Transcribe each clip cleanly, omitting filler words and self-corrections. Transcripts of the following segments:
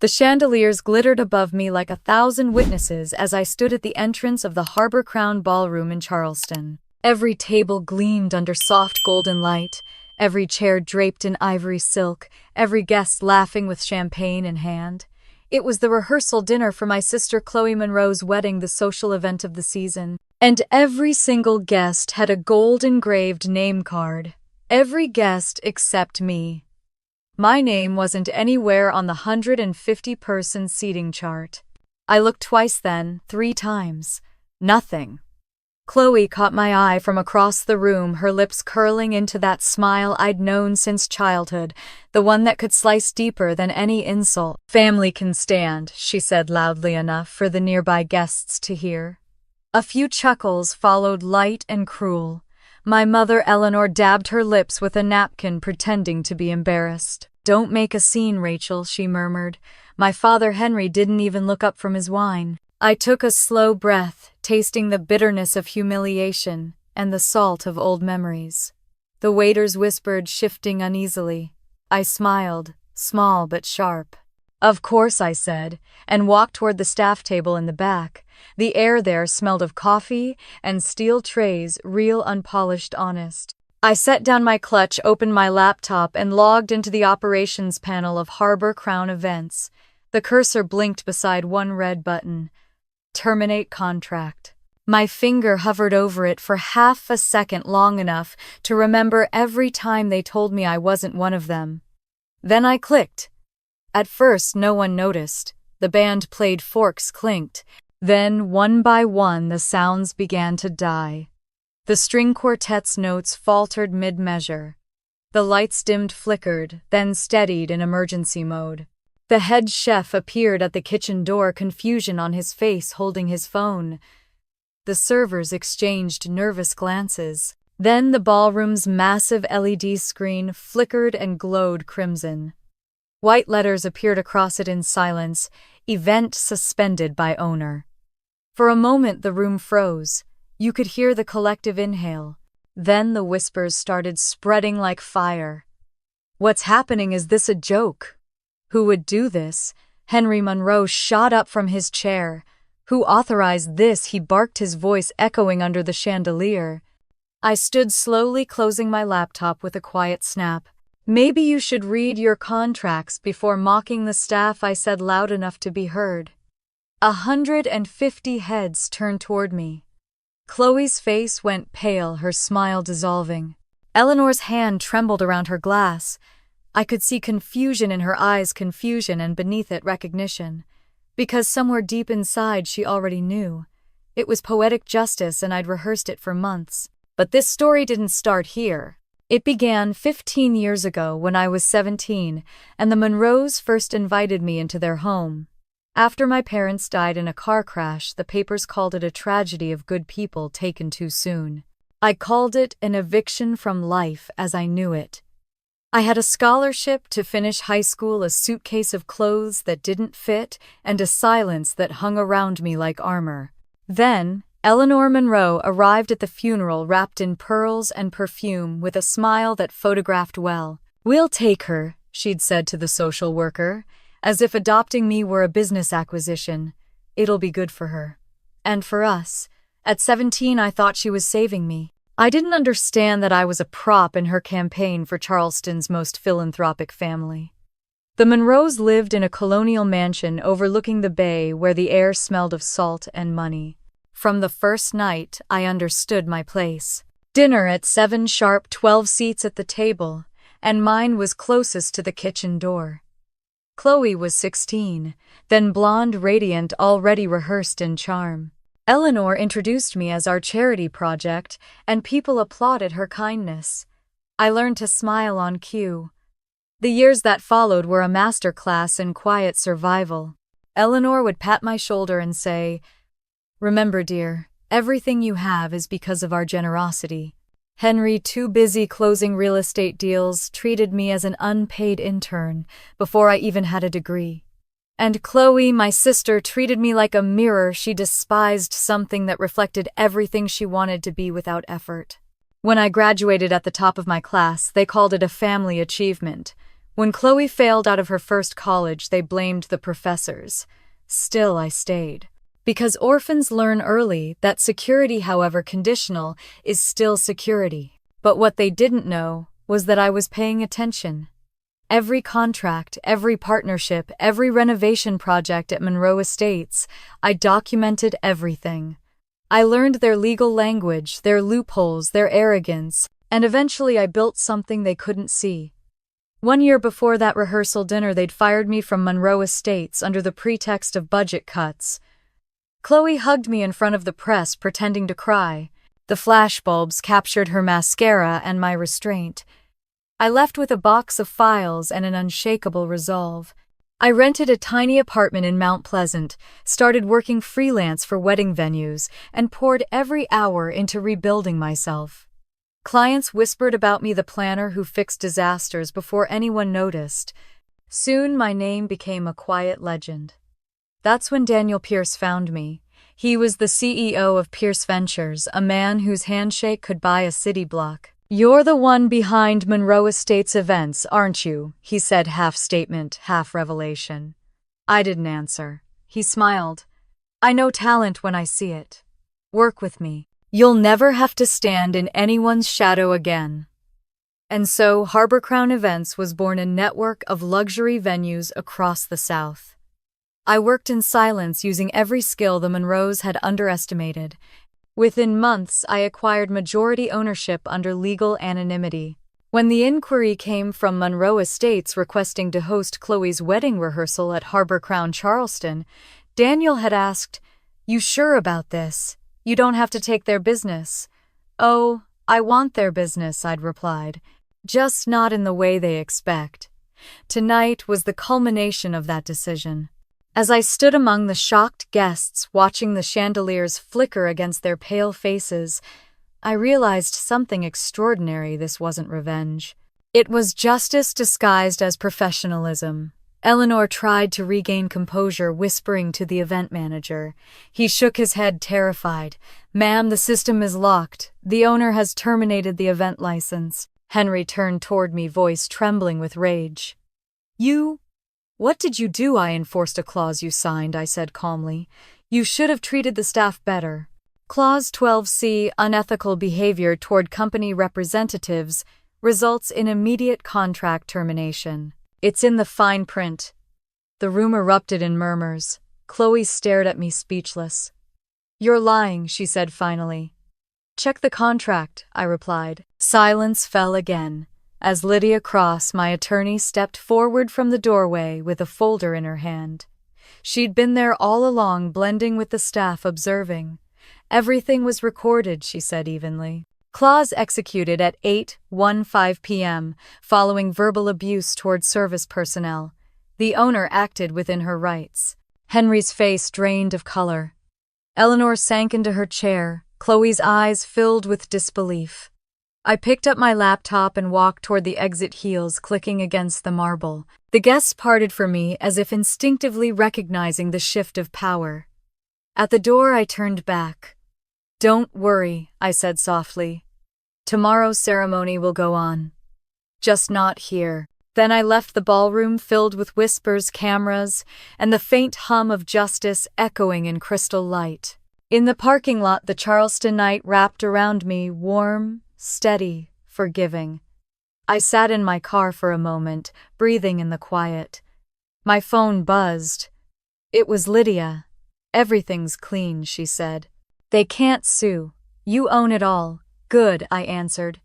The chandeliers glittered above me like 1,000 witnesses as I stood at the entrance of the Harbor Crown Ballroom in Charleston. Every table gleamed under soft golden light, every chair draped in ivory silk, every guest laughing with champagne in hand. It was the rehearsal dinner for my sister Chloe Monroe's wedding, the social event of the season. And every single guest had a gold-engraved name card. Every guest except me. My name wasn't anywhere on the 150-person seating chart. I looked twice then, 3 times. Nothing. Chloe caught my eye from across the room, her lips curling into that smile I'd known since childhood, the one that could slice deeper than any insult. "Family can stand," she said loudly enough for the nearby guests to hear. A few chuckles followed, light and cruel. My mother Eleanor dabbed her lips with a napkin, pretending to be embarrassed. "Don't make a scene, Rachel," she murmured. My father Henry didn't even look up from his wine. I took a slow breath, tasting the bitterness of humiliation and the salt of old memories. The waiters whispered, shifting uneasily. I smiled, small but sharp. "Of course," I said, and walked toward the staff table in the back. The air there smelled of coffee and steel trays, real, unpolished, honest. I set down my clutch, opened my laptop, and logged into the operations panel of Harbor Crown Events. The cursor blinked beside one red button. Terminate contract. My finger hovered over it for half a second, long enough to remember every time they told me I wasn't one of them. Then I clicked. At first, no one noticed. The band played, forks clinked. Then, one by one, the sounds began to die. The string quartet's notes faltered mid-measure. The lights dimmed, flickered, then steadied in emergency mode. The head chef appeared at the kitchen door, confusion on his face, holding his phone. The servers exchanged nervous glances. Then the ballroom's massive LED screen flickered and glowed crimson. White letters appeared across it in silence, "Event suspended by owner." For a moment the room froze. You could hear the collective inhale. Then the whispers started spreading like fire. "What's happening? Is this a joke? Who would do this?" Henry Monroe shot up from his chair. "Who authorized this?" He barked, his voice echoing under the chandelier. I stood slowly, closing my laptop with a quiet snap. "Maybe you should read your contracts before mocking the staff," I said loud enough to be heard. 150 heads turned toward me. Chloe's face went pale, her smile dissolving. Eleanor's hand trembled around her glass. I could see confusion in her eyes, confusion, and beneath it recognition. Because somewhere deep inside she already knew. It was poetic justice, and I'd rehearsed it for months. But this story didn't start here. It began 15 years ago when I was 17, and the Monroes first invited me into their home. After my parents died in a car crash, the papers called it a tragedy of good people taken too soon. I called it an eviction from life as I knew it. I had a scholarship to finish high school, a suitcase of clothes that didn't fit, and a silence that hung around me like armor. Then, Eleanor Monroe arrived at the funeral wrapped in pearls and perfume with a smile that photographed well. "We'll take her," she'd said to the social worker, as if adopting me were a business acquisition. "It'll be good for her. And for us." At 17, I thought she was saving me. I didn't understand that I was a prop in her campaign for Charleston's most philanthropic family. The Monroes lived in a colonial mansion overlooking the bay where the air smelled of salt and money. From the first night, I understood my place. Dinner at 7 sharp, 12 seats at the table, and mine was closest to the kitchen door. Chloe was 16, then blonde, radiant, already rehearsed in charm. Eleanor introduced me as our charity project, and people applauded her kindness. I learned to smile on cue. The years that followed were a master class in quiet survival. Eleanor would pat my shoulder and say, "Remember, dear, everything you have is because of our generosity." Henry, too busy closing real estate deals, treated me as an unpaid intern before I even had a degree. And Chloe, my sister, treated me like a mirror. She despised something that reflected everything she wanted to be without effort. When I graduated at the top of my class, they called it a family achievement. When Chloe failed out of her first college, they blamed the professors. Still, I stayed. Because orphans learn early that security, however conditional, is still security. But what they didn't know was that I was paying attention. Every contract, every partnership, every renovation project at Monroe Estates, I documented everything. I learned their legal language, their loopholes, their arrogance, and eventually I built something they couldn't see. 1 year before that rehearsal dinner, they'd fired me from Monroe Estates under the pretext of budget cuts. Chloe hugged me in front of the press, pretending to cry. The flashbulbs captured her mascara and my restraint. I left with a box of files and an unshakable resolve. I rented a tiny apartment in Mount Pleasant, started working freelance for wedding venues, and poured every hour into rebuilding myself. Clients whispered about me, the planner who fixed disasters before anyone noticed. Soon my name became a quiet legend. That's when Daniel Pierce found me. He was the CEO of Pierce Ventures, a man whose handshake could buy a city block. "You're the one behind Monroe Estates events, aren't you?" he said, half statement, half revelation. I didn't answer. He smiled. "I know talent when I see it. Work with me. You'll never have to stand in anyone's shadow again." And so Harbor Crown Events was born, a network of luxury venues across the South. I worked in silence, using every skill the Monroes had underestimated. Within months, I acquired majority ownership under legal anonymity. When the inquiry came from Monroe Estates requesting to host Chloe's wedding rehearsal at Harbor Crown Charleston, Daniel had asked, "You sure about this? You don't have to take their business." "Oh, I want their business," I'd replied, "just not in the way they expect." Tonight was the culmination of that decision. As I stood among the shocked guests, watching the chandeliers flicker against their pale faces, I realized something extraordinary. This wasn't revenge. It was justice disguised as professionalism. Eleanor tried to regain composure, whispering to the event manager. He shook his head, terrified. "Ma'am, the system is locked. The owner has terminated the event license." Henry turned toward me, voice trembling with rage. What did you do?" "I enforced a clause you signed," I said calmly. "You should have treated the staff better. Clause 12C, unethical behavior toward company representatives, results in immediate contract termination. It's in the fine print." The room erupted in murmurs. Chloe stared at me, speechless. "You're lying," she said finally. "Check the contract," I replied. Silence fell again. As Lydia Cross, my attorney, stepped forward from the doorway with a folder in her hand. She'd been there all along, blending with the staff, observing. "Everything was recorded," she said evenly. "Clause executed at 8:15 p.m., following verbal abuse toward service personnel. The owner acted within her rights." Henry's face drained of color. Eleanor sank into her chair, Chloe's eyes filled with disbelief. I picked up my laptop and walked toward the exit, heels clicking against the marble. The guests parted for me, as if instinctively recognizing the shift of power. At the door, I turned back. "Don't worry," I said softly. "Tomorrow's ceremony will go on. Just not here." Then I left the ballroom, filled with whispers, cameras, and the faint hum of justice echoing in crystal light. In the parking lot, the Charleston night wrapped around me, warm, steady, forgiving. I sat in my car for a moment, breathing in the quiet. My phone buzzed. It was Lydia. "Everything's clean," she said. "They can't sue. You own it all." "Good," I answered.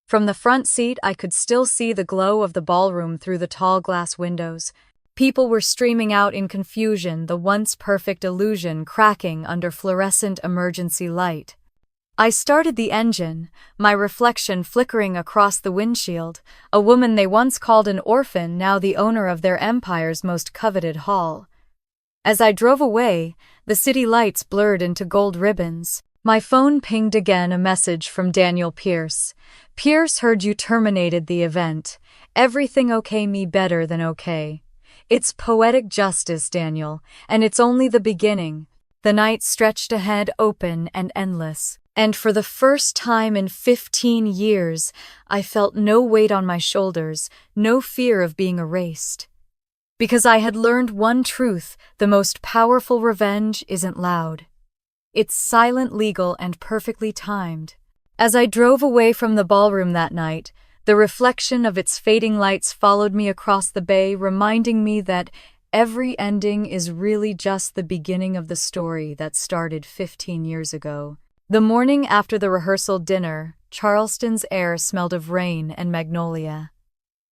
From the front seat, I could still see the glow of the ballroom through the tall glass windows. People were streaming out in confusion, the once perfect illusion cracking under fluorescent emergency light. I started the engine, my reflection flickering across the windshield, a woman they once called an orphan, now the owner of their empire's most coveted hall. As I drove away, the city lights blurred into gold ribbons. My phone pinged again, a message from Daniel Pierce. "Pierce, heard you terminated the event. Everything okay? Me better than okay. It's poetic justice, Daniel, and it's only the beginning." The night stretched ahead, open and endless. And for the first time in 15 years, I felt no weight on my shoulders, no fear of being erased. Because I had learned one truth: the most powerful revenge isn't loud. It's silent, legal, and perfectly timed. As I drove away from the ballroom that night, the reflection of its fading lights followed me across the bay, reminding me that every ending is really just the beginning of the story that started 15 years ago. The morning after the rehearsal dinner, Charleston's air smelled of rain and magnolia.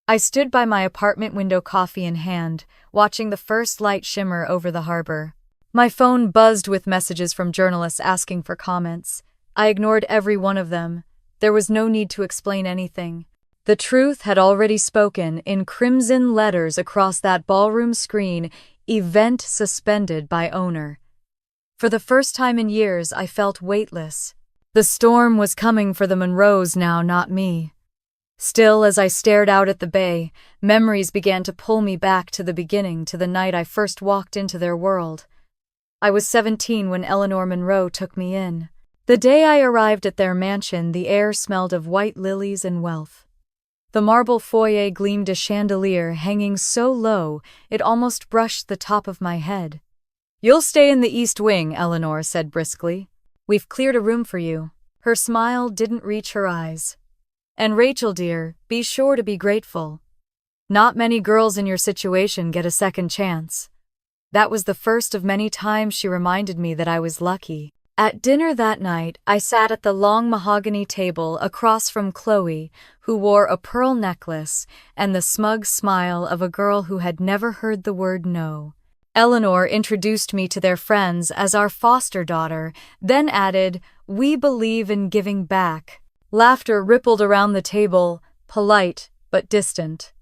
I stood by my apartment window, coffee in hand, watching the first light shimmer over the harbor. My phone buzzed with messages from journalists asking for comments. I ignored every one of them. There was no need to explain anything. The truth had already spoken in crimson letters across that ballroom screen: event suspended by owner. For the first time in years, I felt weightless. The storm was coming for the Monroes now, not me. Still, as I stared out at the bay, memories began to pull me back to the beginning, to the night I first walked into their world. I was 17 when Eleanor Monroe took me in. The day I arrived at their mansion, the air smelled of white lilies and wealth. The marble foyer gleamed, a chandelier hanging so low it almost brushed the top of my head. "You'll stay in the East Wing," Eleanor said briskly. "We've cleared a room for you." Her smile didn't reach her eyes. "And Rachel, dear, be sure to be grateful. Not many girls in your situation get a second chance." That was the first of many times she reminded me that I was lucky. At dinner that night, I sat at the long mahogany table across from Chloe, who wore a pearl necklace and the smug smile of a girl who had never heard the word no. Eleanor introduced me to their friends as our foster daughter, then added, "We believe in giving back." Laughter rippled around the table, polite but distant.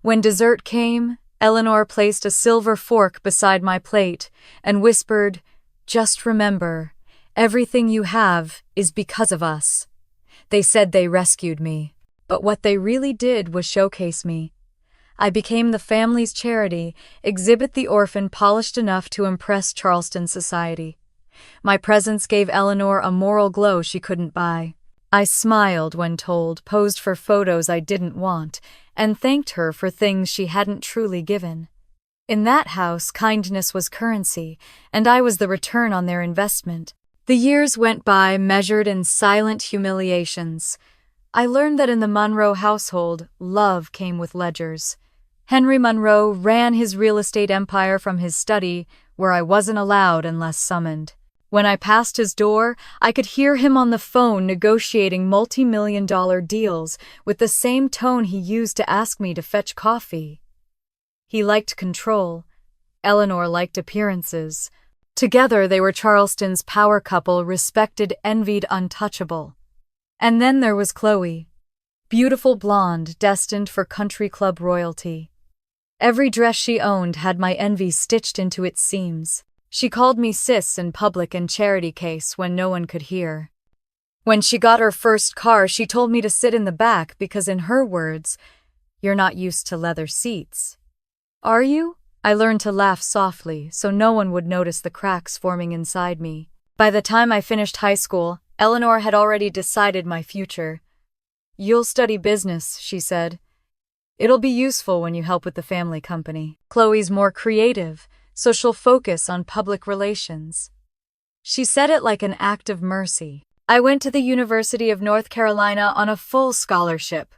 When dessert came, Eleanor placed a silver fork beside my plate and whispered, "Just remember, everything you have is because of us." They said they rescued me, but what they really did was showcase me. I became the family's charity, exhibit the orphan, polished enough to impress Charleston society. My presence gave Eleanor a moral glow she couldn't buy. I smiled when told, posed for photos I didn't want, and thanked her for things she hadn't truly given. In that house, kindness was currency, and I was the return on their investment. The years went by, measured in silent humiliations. I learned that in the Monroe household, love came with ledgers. Henry Monroe ran his real estate empire from his study, where I wasn't allowed unless summoned. When I passed his door, I could hear him on the phone negotiating multi-million-dollar deals with the same tone he used to ask me to fetch coffee. He liked control. Eleanor liked appearances. Together they were Charleston's power couple, respected, envied, untouchable. And then there was Chloe. Beautiful blonde, destined for country club royalty. Every dress she owned had my envy stitched into its seams. She called me sis in public and charity case when no one could hear. When she got her first car, she told me to sit in the back because, in her words, "You're not used to leather seats." "Are you?" I learned to laugh softly so no one would notice the cracks forming inside me. By the time I finished high school, Eleanor had already decided my future. "You'll study business," she said. "It'll be useful when you help with the family company." Chloe's more creative, so she'll focus on public relations. She said it like an act of mercy. I went to the University of North Carolina on a full scholarship.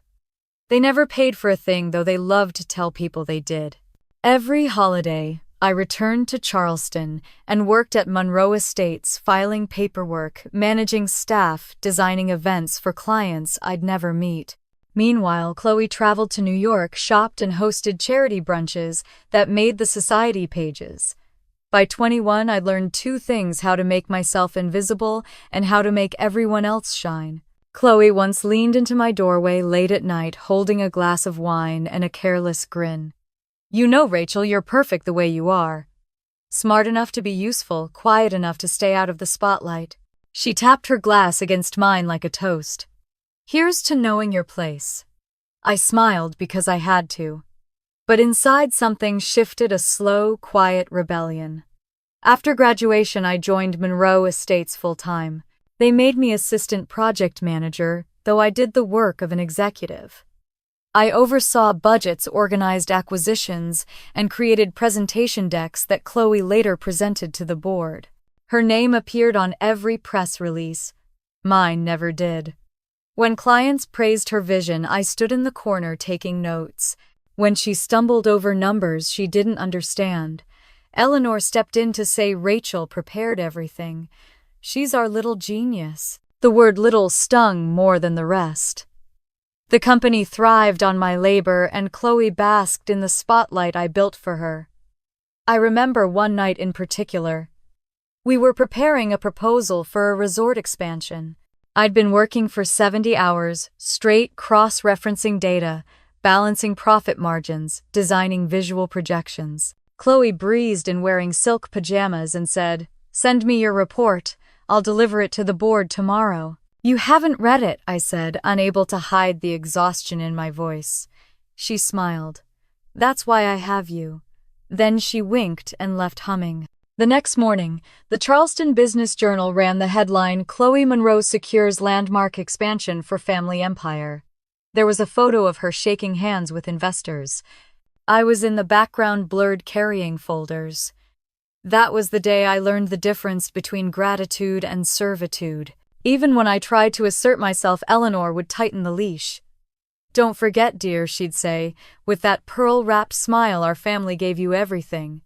They never paid for a thing, though they loved to tell people they did. Every holiday, I returned to Charleston and worked at Monroe Estates, filing paperwork, managing staff, designing events for clients I'd never meet. Meanwhile, Chloe traveled to New York, shopped, and hosted charity brunches that made the society pages. By 21, I'd learned two things: how to make myself invisible and how to make everyone else shine. Chloe once leaned into my doorway late at night, holding a glass of wine and a careless grin. "You know, Rachel, you're perfect the way you are. Smart enough to be useful, quiet enough to stay out of the spotlight." She tapped her glass against mine like a toast. "Here's to knowing your place." I smiled because I had to. But inside something shifted, a slow, quiet rebellion. After graduation, I joined Monroe Estates full-time. They made me assistant project manager, though I did the work of an executive. I oversaw budgets, organized acquisitions, and created presentation decks that Chloe later presented to the board. Her name appeared on every press release. Mine never did. When clients praised her vision, I stood in the corner taking notes. When she stumbled over numbers she didn't understand, Eleanor stepped in to say Rachel prepared everything. She's our little genius. The word little stung more than the rest. The company thrived on my labor, and Chloe basked in the spotlight I built for her. I remember one night in particular. We were preparing a proposal for a resort expansion. I'd been working for 70 hours, straight cross-referencing data, balancing profit margins, designing visual projections. Chloe breezed in wearing silk pajamas and said, "Send me your report. I'll deliver it to the board tomorrow." "You haven't read it," I said, unable to hide the exhaustion in my voice. She smiled. "That's why I have you." Then she winked and left humming. The next morning, the Charleston Business Journal ran the headline, "Chloe Monroe Secures Landmark Expansion for Family Empire." There was a photo of her shaking hands with investors. I was in the background, blurred carrying folders. That was the day I learned the difference between gratitude and servitude. Even when I tried to assert myself, Eleanor would tighten the leash. "Don't forget, dear," she'd say, "with that pearl-wrapped smile our family gave you everything.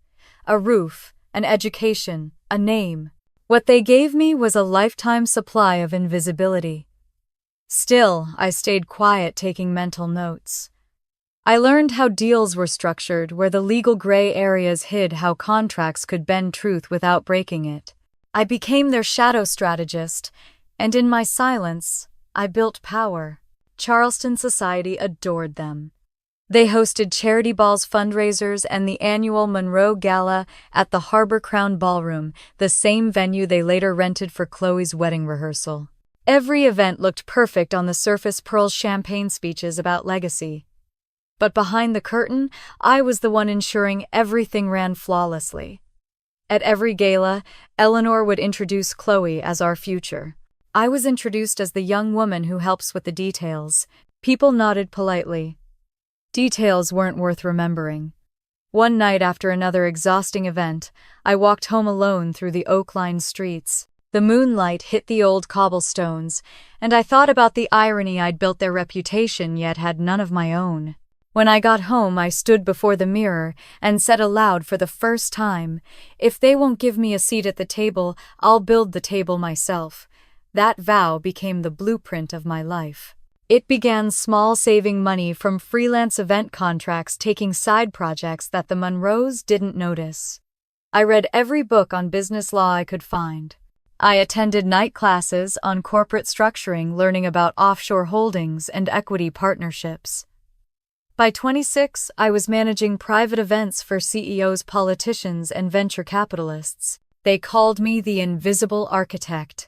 A roof, an education, a name. What they gave me was a lifetime supply of invisibility." Still, I stayed quiet, taking mental notes. I learned how deals were structured, where the legal gray areas hid how contracts could bend truth without breaking it. I became their shadow strategist, and in my silence, I built power. Charleston society adored them. They hosted charity balls, fundraisers, and the annual Monroe Gala at the Harbor Crown Ballroom, the same venue they later rented for Chloe's wedding rehearsal. Every event looked perfect on the surface, pearls, champagne, speeches about legacy. But behind the curtain, I was the one ensuring everything ran flawlessly. At every gala, Eleanor would introduce Chloe as our future. I was introduced as the young woman who helps with the details. People nodded politely. Details weren't worth remembering. One night after another exhausting event, I walked home alone through the oak-lined streets. The moonlight hit the old cobblestones, and I thought about the irony. I'd built their reputation, yet had none of my own. When I got home, I stood before the mirror and said aloud for the first time, "If they won't give me a seat at the table, I'll build the table myself." That vow became the blueprint of my life. It began small, saving money from freelance event contracts, taking side projects that the Monroes didn't notice. I read every book on business law I could find. I attended night classes on corporate structuring, learning about offshore holdings and equity partnerships. By 26, I was managing private events for CEOs, politicians, and venture capitalists. They called me the Invisible Architect.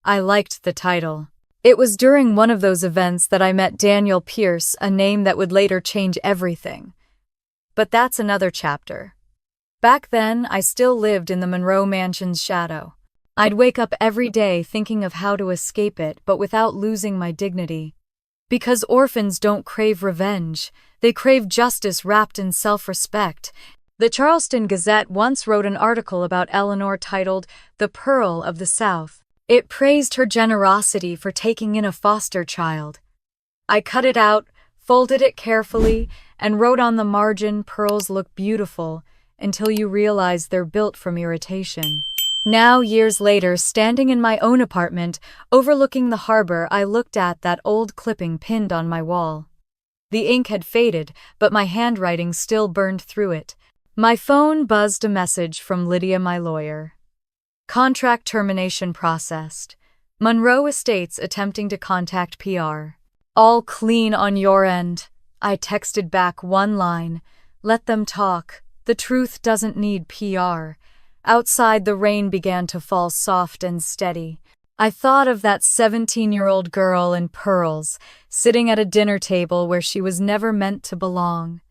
I liked the title. It was during one of those events that I met Daniel Pierce, a name that would later change everything. But that's another chapter. Back then, I still lived in the Monroe Mansion's shadow. I'd wake up every day thinking of how to escape it, but without losing my dignity. Because orphans don't crave revenge, they crave justice wrapped in self-respect. The Charleston Gazette once wrote an article about Eleanor titled "The Pearl of the South." It praised her generosity for taking in a foster child. I cut it out, folded it carefully, and wrote on the margin, "Pearls look beautiful until you realize they're built from irritation." Now, years later, standing in my own apartment, overlooking the harbor, I looked at that old clipping pinned on my wall. The ink had faded, but my handwriting still burned through it. My phone buzzed a message from Lydia, my lawyer. Contract termination processed. Monroe Estates attempting to contact PR. "All clean on your end." I texted back one line. "Let them talk. The truth doesn't need PR." Outside, the rain began to fall, soft and steady. I thought of that 17-year-old girl in pearls, sitting at a dinner table where she was never meant to belong.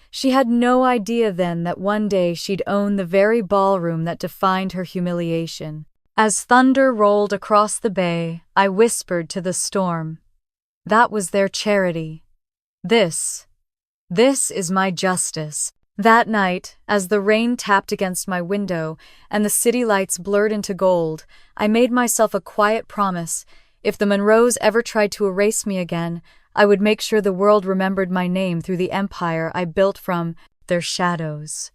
She had no idea then that one day she'd own the very ballroom that defined her humiliation. As thunder rolled across the bay, I whispered to the storm, "That was their charity. This is my justice." That night, as the rain tapped against my window and the city lights blurred into gold, I made myself a quiet promise. If the Monroes ever tried to erase me again, I would make sure the world remembered my name through the empire I built from their shadows.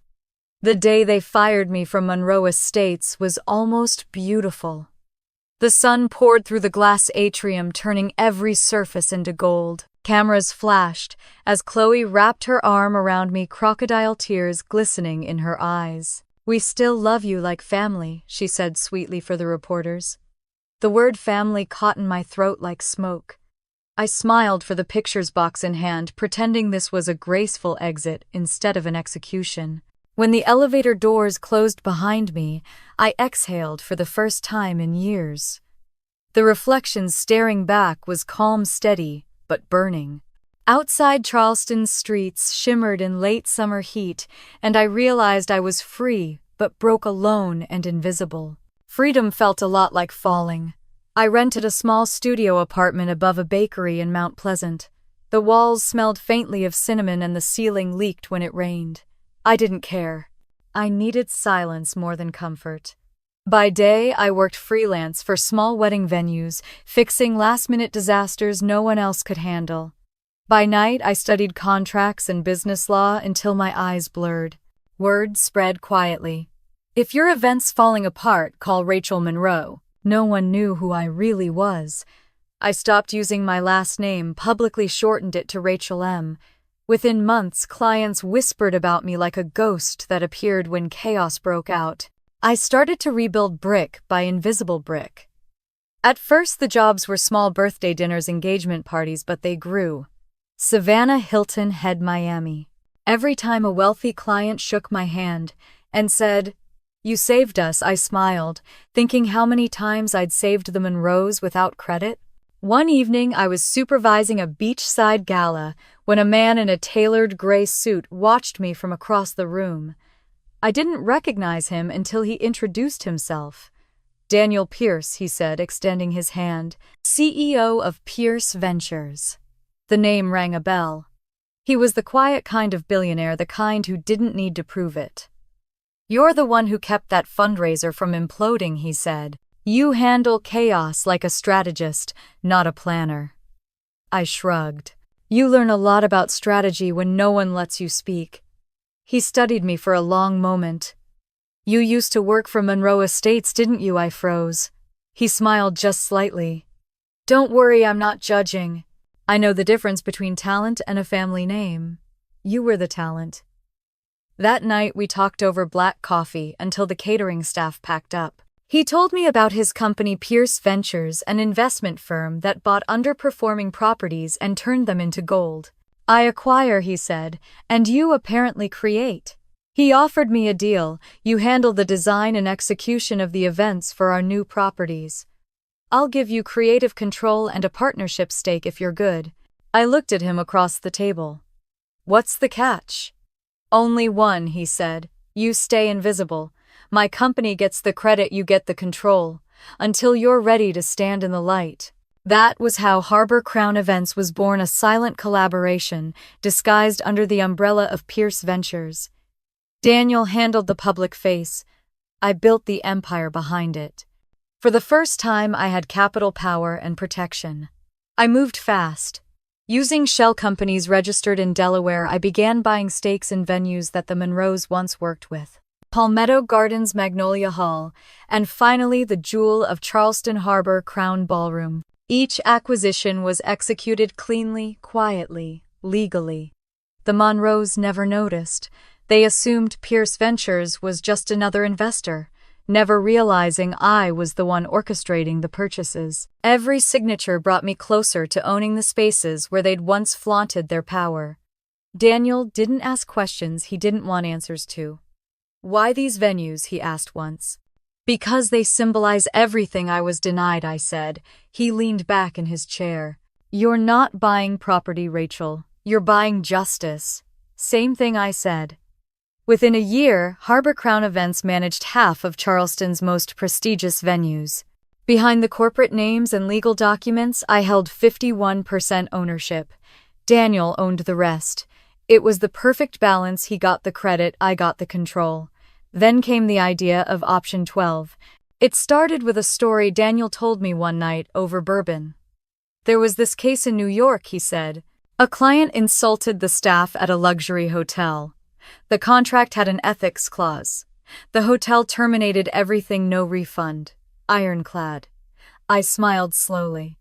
The day they fired me from Monroe Estates was almost beautiful. The sun poured through the glass atrium, turning every surface into gold. Cameras flashed as Chloe wrapped her arm around me, crocodile tears glistening in her eyes. "We still love you like family," she said sweetly for the reporters. The word family caught in my throat like smoke. I smiled for the pictures box in hand, pretending this was a graceful exit instead of an execution. When the elevator doors closed behind me, I exhaled for the first time in years. The reflection staring back was calm, steady, but burning. Outside, Charleston's streets shimmered in late summer heat, and I realized I was free, but broke, alone, and invisible. Freedom felt a lot like falling. I rented a small studio apartment above a bakery in Mount Pleasant. The walls smelled faintly of cinnamon and the ceiling leaked when it rained. I didn't care. I needed silence more than comfort. By day, I worked freelance for small wedding venues, fixing last-minute disasters no one else could handle. By night, I studied contracts and business law until my eyes blurred. Word spread quietly. "If your event's falling apart, call Rachel Monroe." No one knew who I really was. I stopped using my last name, publicly shortened it to Rachel M. Within months, clients whispered about me like a ghost that appeared when chaos broke out. I started to rebuild brick by invisible brick. At first, the jobs were small birthday dinners, engagement parties, but they grew. Savannah Hilton Head, Miami. Every time a wealthy client shook my hand and said, "You saved us," I smiled, thinking how many times I'd saved the Monroes without credit. One evening, I was supervising a beachside gala when a man in a tailored gray suit watched me from across the room. I didn't recognize him until he introduced himself. "Daniel Pierce," he said, extending his hand, "CEO of Pierce Ventures." The name rang a bell. He was the quiet kind of billionaire, the kind who didn't need to prove it. "You're the one who kept that fundraiser from imploding," he said. "You handle chaos like a strategist, not a planner." I shrugged. "You learn a lot about strategy when no one lets you speak." He studied me for a long moment. "You used to work for Monroe Estates, didn't you?" I froze. He smiled just slightly. "Don't worry, I'm not judging. I know the difference between talent and a family name. You were the talent." That night, we talked over black coffee until the catering staff packed up. He told me about his company Pierce Ventures, an investment firm that bought underperforming properties and turned them into gold. "I acquire," he said, "and you apparently create." He offered me a deal. "You handle the design and execution of the events for our new properties. I'll give you creative control and a partnership stake if you're good." I looked at him across the table. "What's the catch?" "Only one," he said. "You stay invisible. My company gets the credit, you get the control, until you're ready to stand in the light." That was how Harbor Crown Events was born, a silent collaboration disguised under the umbrella of Pierce Ventures. Daniel handled the public face. I built the empire behind it. For the first time, I had capital, power, and protection. I moved fast. Using shell companies registered in Delaware, I began buying stakes in venues that the Monroes once worked with. Palmetto Gardens, Magnolia Hall, and finally the jewel of Charleston Harbor, Crown Ballroom. Each acquisition was executed cleanly, quietly, legally. The Monroes never noticed. They assumed Pierce Ventures was just another investor, never realizing I was the one orchestrating the purchases. Every signature brought me closer to owning the spaces where they'd once flaunted their power. Daniel didn't ask questions he didn't want answers to. "Why these venues?" he asked once. "Because they symbolize everything I was denied," I said. He leaned back in his chair. "You're not buying property, Rachel. You're buying justice." "Same thing," I said. Within a year, Harbor Crown Events managed half of Charleston's most prestigious venues. Behind the corporate names and legal documents, I held 51% ownership. Daniel owned the rest. It was the perfect balance. He got the credit, I got the control. Then came the idea of Option 12. It started with a story Daniel told me one night over bourbon. There was this case in New York, he said. A client insulted the staff at a luxury hotel. The contract had an ethics clause. The hotel terminated everything, no refund. Ironclad. I smiled slowly.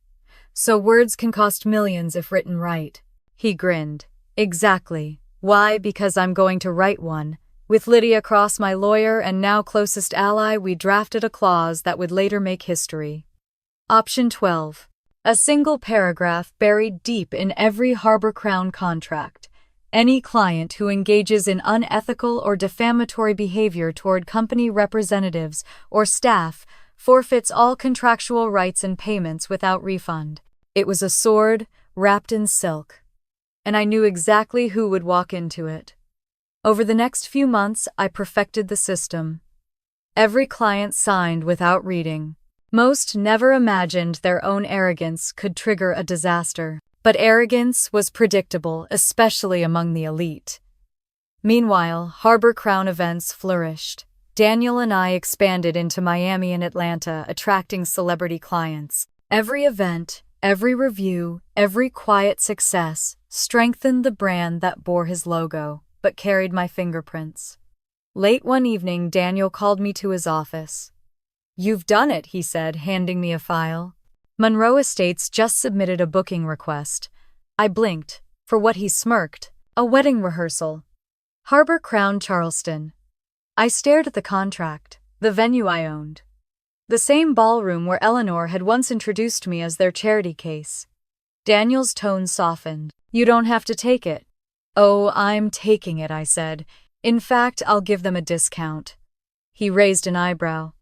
So words can cost millions if written right. He grinned. Exactly. Why? Because I'm going to write one. With Lydia Cross, my lawyer and now closest ally, we drafted a clause that would later make history. Option 12. A single paragraph buried deep in every Harbor Crown contract. Any client who engages in unethical or defamatory behavior toward company representatives or staff forfeits all contractual rights and payments without refund. It was a sword wrapped in silk. And I knew exactly who would walk into it. Over the next few months, I perfected the system. Every client signed without reading. Most never imagined their own arrogance could trigger a disaster. But arrogance was predictable, especially among the elite. Meanwhile, Harbor Crown Events flourished. Daniel and I expanded into Miami and Atlanta, attracting celebrity clients. Every event, every review, every quiet success strengthened the brand that bore his logo, but carried my fingerprints. Late one evening, Daniel called me to his office. "You've done it," he said, handing me a file. Monroe Estates just submitted a booking request. I blinked. For what, he smirked. A wedding rehearsal. Harbor Crown Charleston. I stared at the contract, the venue I owned. The same ballroom where Eleanor had once introduced me as their charity case. Daniel's tone softened. "You don't have to take it." "Oh, I'm taking it," I said. "In fact, I'll give them a discount." He raised an eyebrow.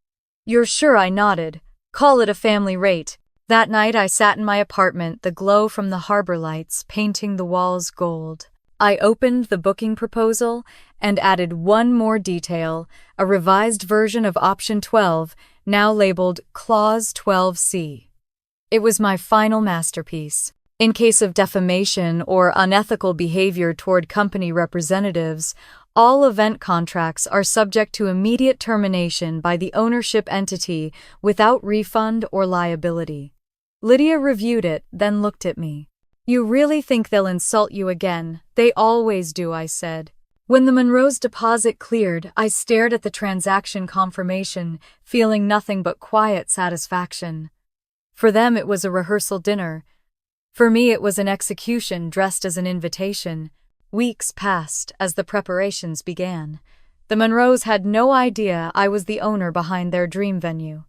"You're sure?" I nodded. "Call it a family rate." That night I sat in my apartment, the glow from the harbor lights painting the walls gold. I opened the booking proposal and added one more detail, a revised version of Option 12, now labeled Clause 12C. It was my final masterpiece. In case of defamation or unethical behavior toward company representatives, all event contracts are subject to immediate termination by the ownership entity without refund or liability. Lydia reviewed it, then looked at me. "You really think they'll insult you again?" "They always do," I said. When the Monroe's deposit cleared, I stared at the transaction confirmation, feeling nothing but quiet satisfaction. For them it was a rehearsal dinner. For me it was an execution dressed as an invitation. Weeks passed as the preparations began. The Monroes had no idea I was the owner behind their dream venue.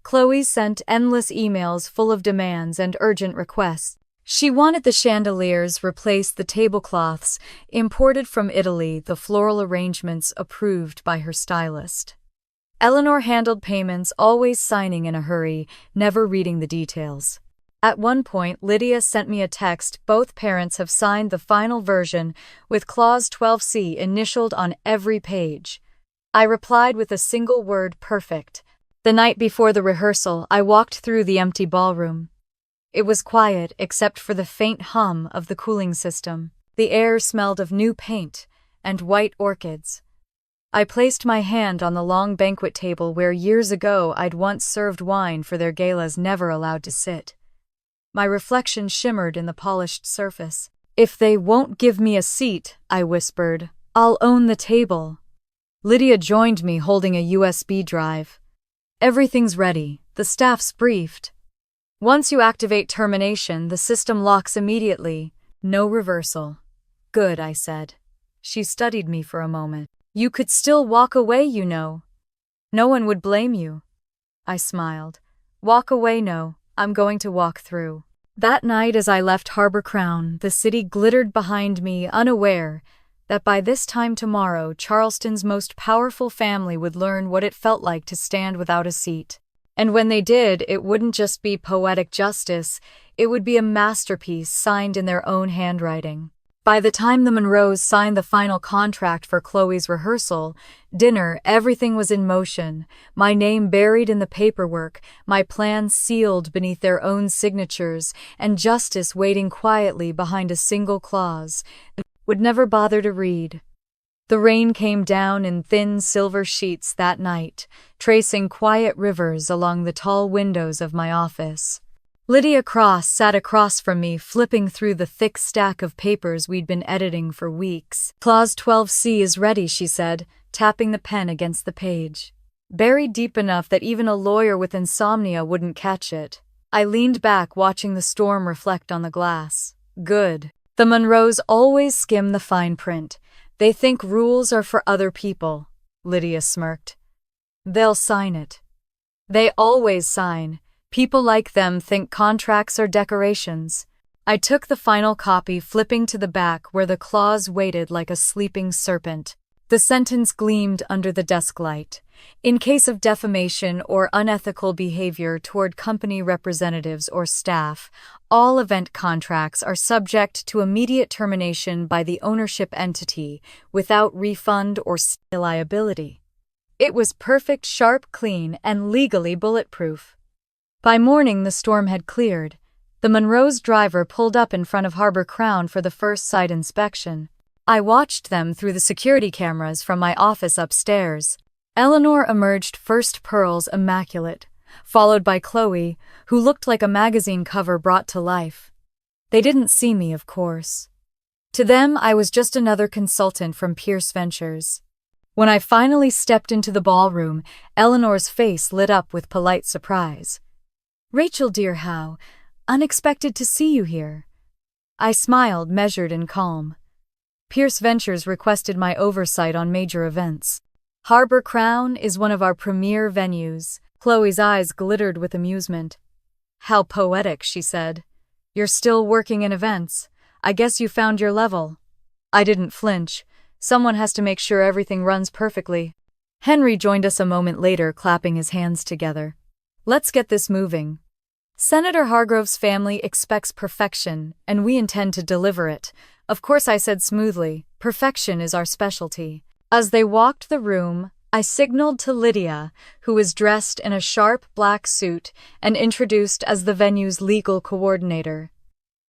Chloe sent endless emails full of demands and urgent requests. She wanted the chandeliers replaced, the tablecloths imported from Italy, the floral arrangements approved by her stylist. Eleanor handled payments, always signing in a hurry, never reading the details. At one point, Lydia sent me a text. "Both parents have signed the final version with Clause 12C initialed on every page." I replied with a single word: perfect. The night before the rehearsal, I walked through the empty ballroom. It was quiet except for the faint hum of the cooling system. The air smelled of new paint and white orchids. I placed my hand on the long banquet table where years ago I'd once served wine for their galas, never allowed to sit. My reflection shimmered in the polished surface. "If they won't give me a seat," I whispered, "I'll own the table." Lydia joined me holding a USB drive. "Everything's ready. The staff's briefed. Once you activate termination, the system locks immediately. No reversal." "Good," I said. She studied me for a moment. "You could still walk away, you know. No one would blame you." I smiled. "Walk away? No, I'm going to walk through." That night as I left Harbor Crown, the city glittered behind me, unaware that by this time tomorrow, Charleston's most powerful family would learn what it felt like to stand without a seat. And when they did, it wouldn't just be poetic justice, it would be a masterpiece signed in their own handwriting. By the time the Monroes signed the final contract for Chloe's rehearsal, dinner, everything was in motion, my name buried in the paperwork, my plans sealed beneath their own signatures, and justice waiting quietly behind a single clause I would never bother to read. The rain came down in thin silver sheets that night, tracing quiet rivers along the tall windows of my office. Lydia Cross sat across from me, flipping through the thick stack of papers we'd been editing for weeks. Clause 12C is ready, she said, tapping the pen against the page. Buried deep enough that even a lawyer with insomnia wouldn't catch it. I leaned back, watching the storm reflect on the glass. Good. The Monroes always skim the fine print. They think rules are for other people, Lydia smirked. They'll sign it. They always sign. People like them think contracts are decorations. I took the final copy, flipping to the back where the clause waited like a sleeping serpent. The sentence gleamed under the desk light. In case of defamation or unethical behavior toward company representatives or staff, all event contracts are subject to immediate termination by the ownership entity without refund or liability. It was perfect, sharp, clean, and legally bulletproof. By morning, the storm had cleared. The Monroe's driver pulled up in front of Harbor Crown for the first site inspection. I watched them through the security cameras from my office upstairs. Eleanor emerged first, pearls immaculate, followed by Chloe, who looked like a magazine cover brought to life. They didn't see me, of course. To them, I was just another consultant from Pierce Ventures. When I finally stepped into the ballroom, Eleanor's face lit up with polite surprise. Rachel, dear, how unexpected to see you here. I smiled, measured and calm. Pierce Ventures requested my oversight on major events. Harbor Crown is one of our premier venues. Chloe's eyes glittered with amusement. How poetic, she said. You're still working in events. I guess you found your level. I didn't flinch. Someone has to make sure everything runs perfectly. Henry joined us a moment later, clapping his hands together. Let's get this moving. Senator Hargrove's family expects perfection, and we intend to deliver it. Of course, I said smoothly. Perfection is our specialty. As they walked the room, I signaled to Lydia, who was dressed in a sharp black suit and introduced as the venue's legal coordinator.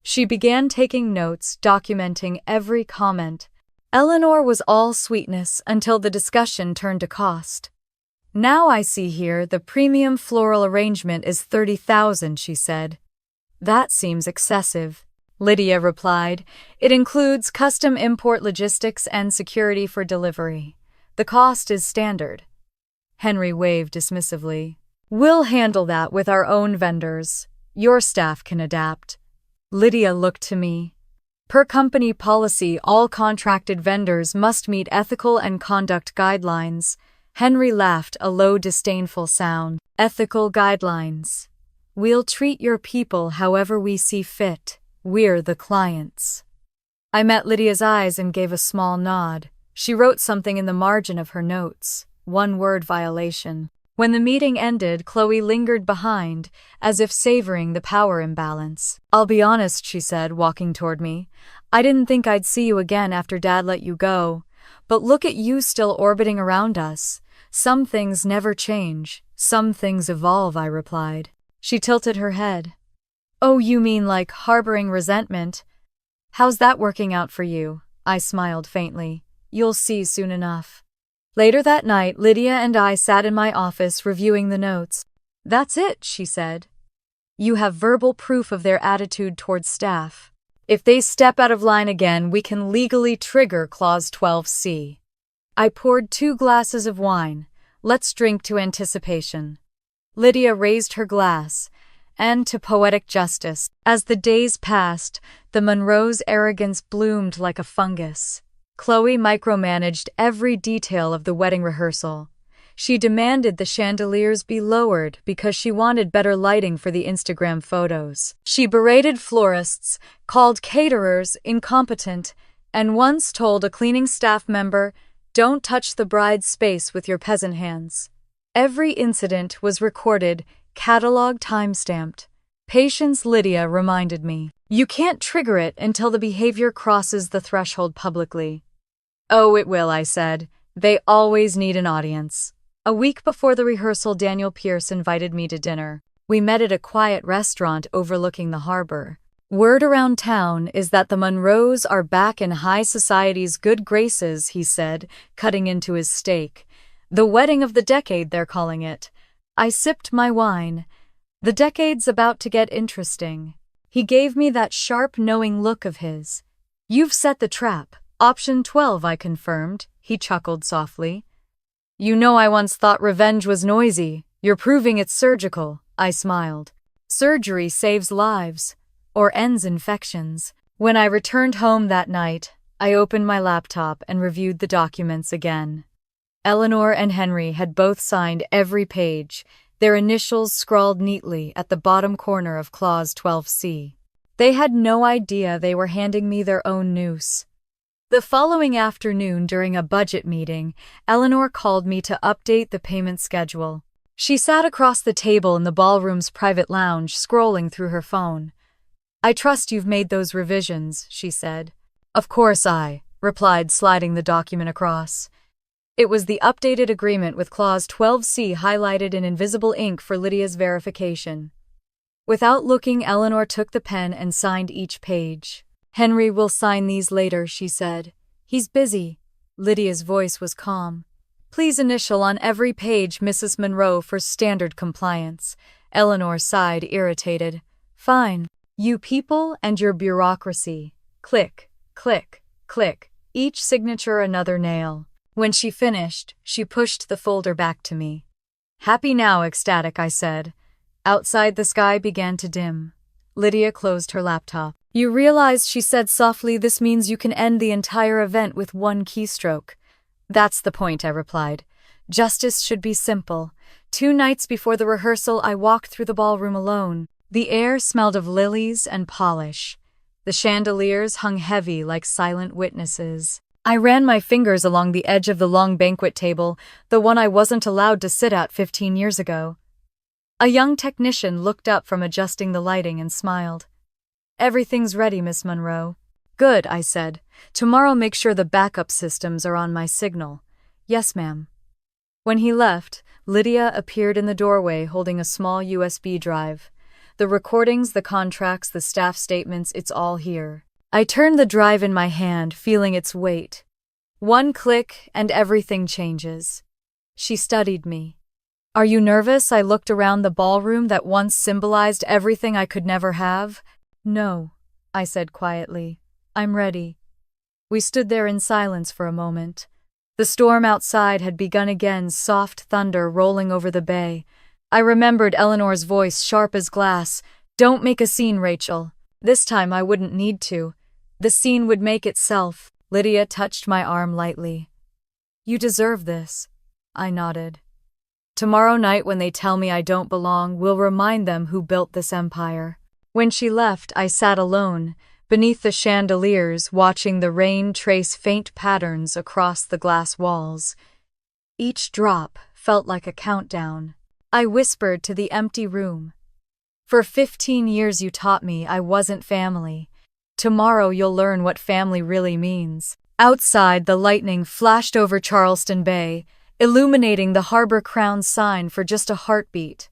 She began taking notes, documenting every comment. Eleanor was all sweetness until the discussion turned to cost. Now I see here the premium floral arrangement is $30,000, she said. That seems excessive, Lydia replied. It includes custom import logistics and security for delivery. The cost is standard. Henry waved dismissively. We'll handle that with our own vendors. Your staff can adapt. Lydia looked to me. Per company policy, all contracted vendors must meet ethical and conduct guidelines. Henry laughed, a low, disdainful sound. Ethical guidelines. We'll treat your people however we see fit. We're the clients. I met Lydia's eyes and gave a small nod. She wrote something in the margin of her notes. One-word violation. When the meeting ended, Chloe lingered behind, as if savoring the power imbalance. I'll be honest, she said, walking toward me. I didn't think I'd see you again after Dad let you go. But look at you still orbiting around us. Some things never change. Some things evolve, I replied. She tilted her head. Oh, you mean like harboring resentment? How's that working out for you? I smiled faintly. You'll see soon enough. Later that night, Lydia and I sat in my office reviewing the notes. That's it, she said. You have verbal proof of their attitude towards staff. If they step out of line again, we can legally trigger Clause 12C. I poured 2 glasses of wine. Let's drink to anticipation. Lydia raised her glass, and to poetic justice. As the days passed, the Monroes' arrogance bloomed like a fungus. Chloe micromanaged every detail of the wedding rehearsal. She demanded the chandeliers be lowered because she wanted better lighting for the Instagram photos. She berated florists, called caterers incompetent, and once told a cleaning staff member, "Don't touch the bride's space with your peasant hands." Every incident was recorded, cataloged, time-stamped. Patience, Lydia reminded me. You can't trigger it until the behavior crosses the threshold publicly. Oh, it will, I said. They always need an audience. A week before the rehearsal, Daniel Pierce invited me to dinner. We met at a quiet restaurant overlooking the harbor. Word around town is that the Monroes are back in high society's good graces, he said, cutting into his steak. The wedding of the decade, they're calling it. I sipped my wine. The decade's about to get interesting. He gave me that sharp, knowing look of his. You've set the trap. Option 12, I confirmed. He chuckled softly. You know, I once thought revenge was noisy. You're proving it's surgical, I smiled. Surgery saves lives. Or ends infections. When I returned home that night, I opened my laptop and reviewed the documents again. Eleanor and Henry had both signed every page, their initials scrawled neatly at the bottom corner of Clause 12C. They had no idea they were handing me their own noose. The following afternoon, during a budget meeting, Eleanor called me to update the payment schedule. She sat across the table in the ballroom's private lounge, scrolling through her phone. I trust you've made those revisions, she said. Of course I replied, sliding the document across. It was the updated agreement with Clause 12C highlighted in invisible ink for Lydia's verification. Without looking, Eleanor took the pen and signed each page. Henry will sign these later, she said. He's busy. Lydia's voice was calm. Please initial on every page, Mrs. Monroe, for standard compliance. Eleanor sighed, irritated. Fine. You people and your bureaucracy. Click, click, click. Each signature another nail. When she finished, she pushed the folder back to me. Happy now, ecstatic, I said. Outside, the sky began to dim. Lydia closed her laptop. You realize, she said softly, this means you can end the entire event with one keystroke. That's the point, I replied. Justice should be simple. 2 nights before the rehearsal, I walked through the ballroom alone. The air smelled of lilies and polish. The chandeliers hung heavy like silent witnesses. I ran my fingers along the edge of the long banquet table, the one I wasn't allowed to sit at 15 years ago. A young technician looked up from adjusting the lighting and smiled. Everything's ready, Miss Monroe. Good, I said. Tomorrow make sure the backup systems are on my signal. Yes, ma'am. When he left, Lydia appeared in the doorway holding a small USB drive. The recordings, the contracts, the staff statements, it's all here. I turned the drive in my hand, feeling its weight. One click and everything changes. She studied me. Are you nervous? I looked around the ballroom that once symbolized everything I could never have. No, I said quietly. I'm ready. We stood there in silence for a moment. The storm outside had begun again, soft thunder rolling over the bay. I remembered Eleanor's voice, sharp as glass. Don't make a scene, Rachel. This time I wouldn't need to. The scene would make itself. Lydia touched my arm lightly. You deserve this. I nodded. Tomorrow night, when they tell me I don't belong, we'll remind them who built this empire. When she left, I sat alone, beneath the chandeliers, watching the rain trace faint patterns across the glass walls. Each drop felt like a countdown. I whispered to the empty room. For 15 years you taught me I wasn't family. Tomorrow you'll learn what family really means. Outside, the lightning flashed over Charleston Bay, illuminating the Harbor Crown sign for just a heartbeat.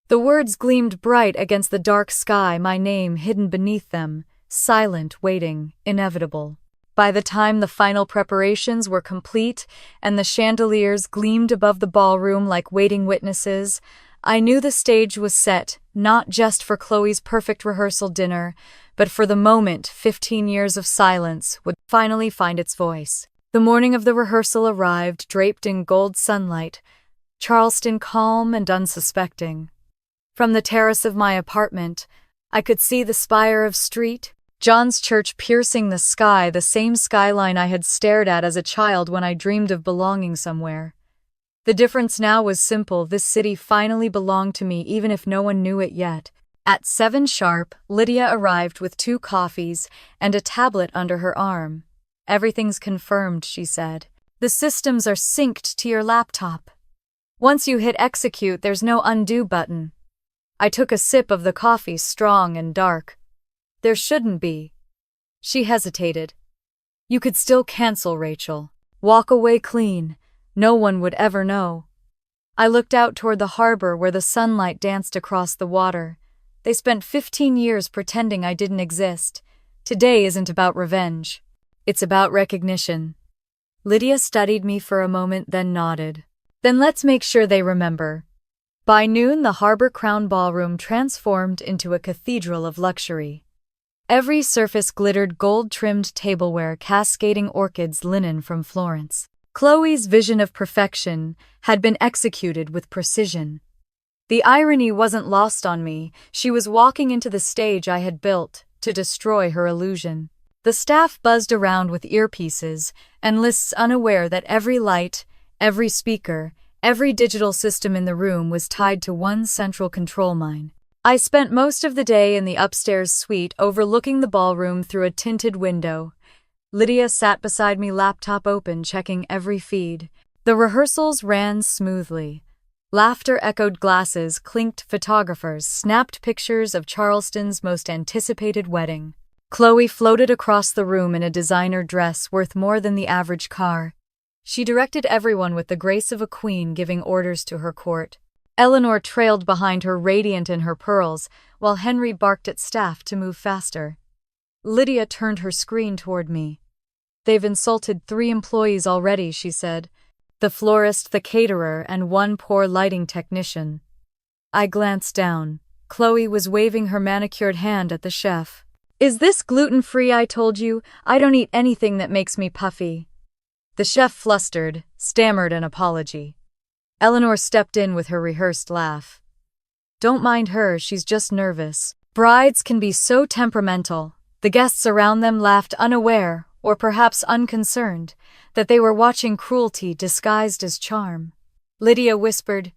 The words gleamed bright against the dark sky, my name hidden beneath them, silent, waiting, inevitable. By the time the final preparations were complete and the chandeliers gleamed above the ballroom like waiting witnesses, I knew the stage was set, not just for Chloe's perfect rehearsal dinner, but for the moment 15 years of silence would finally find its voice. The morning of the rehearsal arrived, draped in gold sunlight, Charleston calm and unsuspecting. From the terrace of my apartment, I could see the spire of St. John's Church piercing the sky, the same skyline I had stared at as a child when I dreamed of belonging somewhere. The difference now was simple. This city finally belonged to me, even if no one knew it yet. At 7 sharp, Lydia arrived with 2 coffees and a tablet under her arm. Everything's confirmed, she said. The systems are synced to your laptop. Once you hit execute, there's no undo button. I took a sip of the coffee, strong and dark. There shouldn't be. She hesitated. You could still cancel, Rachel. Walk away clean. No one would ever know. I looked out toward the harbor where the sunlight danced across the water. They spent 15 years pretending I didn't exist. Today isn't about revenge. It's about recognition. Lydia studied me for a moment, then nodded. Then let's make sure they remember. By noon, the Harbor Crown Ballroom transformed into a cathedral of luxury. Every surface glittered gold-trimmed tableware, cascading orchids, linen from Florence. Chloe's vision of perfection had been executed with precision. The irony wasn't lost on me. She was walking into the stage I had built to destroy her illusion. The staff buzzed around with earpieces and lists, unaware that every light, every speaker, every digital system in the room was tied to one central control mine. I spent most of the day in the upstairs suite overlooking the ballroom through a tinted window. Lydia sat beside me, laptop open, checking every feed. The rehearsals ran smoothly. Laughter echoed, glasses clinked, photographers snapped pictures of Charleston's most anticipated wedding. Chloe floated across the room in a designer dress worth more than the average car. She directed everyone with the grace of a queen giving orders to her court. Eleanor trailed behind her, radiant in her pearls, while Henry barked at staff to move faster. Lydia turned her screen toward me. They've insulted 3 employees already, she said. The florist, the caterer, and 1 poor lighting technician. I glanced down. Chloe was waving her manicured hand at the chef. Is this gluten-free? I told you. I don't eat anything that makes me puffy. The chef flustered, stammered an apology. Eleanor stepped in with her rehearsed laugh. Don't mind her, she's just nervous. Brides can be so temperamental. The guests around them laughed, unaware, or perhaps unconcerned, that they were watching cruelty disguised as charm. Lydia whispered,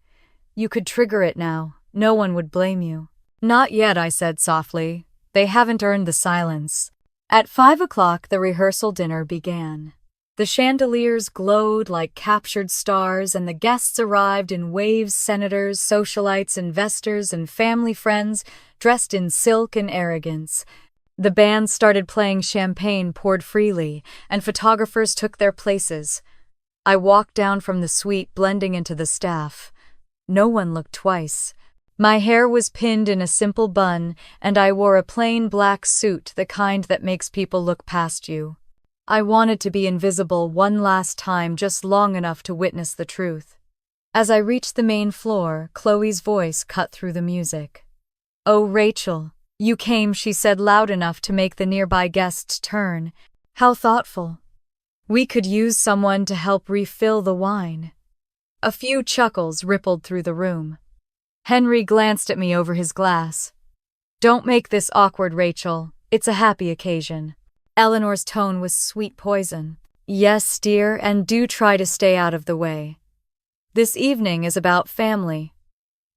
You could trigger it now. No one would blame you. Not yet, I said softly. They haven't earned the silence. At 5 o'clock, the rehearsal dinner began. The chandeliers glowed like captured stars, and the guests arrived in waves: senators, socialites, investors, and family friends, dressed in silk and arrogance. The band started playing, champagne poured freely, and photographers took their places. I walked down from the suite, blending into the staff. No one looked twice. My hair was pinned in a simple bun, and I wore a plain black suit, the kind that makes people look past you. I wanted to be invisible one last time, just long enough to witness the truth. As I reached the main floor, Chloe's voice cut through the music. Oh, Rachel, you came, she said, loud enough to make the nearby guests turn. How thoughtful. We could use someone to help refill the wine. A few chuckles rippled through the room. Henry glanced at me over his glass. Don't make this awkward, Rachel. It's a happy occasion. Eleanor's tone was sweet poison. Yes, dear, and do try to stay out of the way. This evening is about family.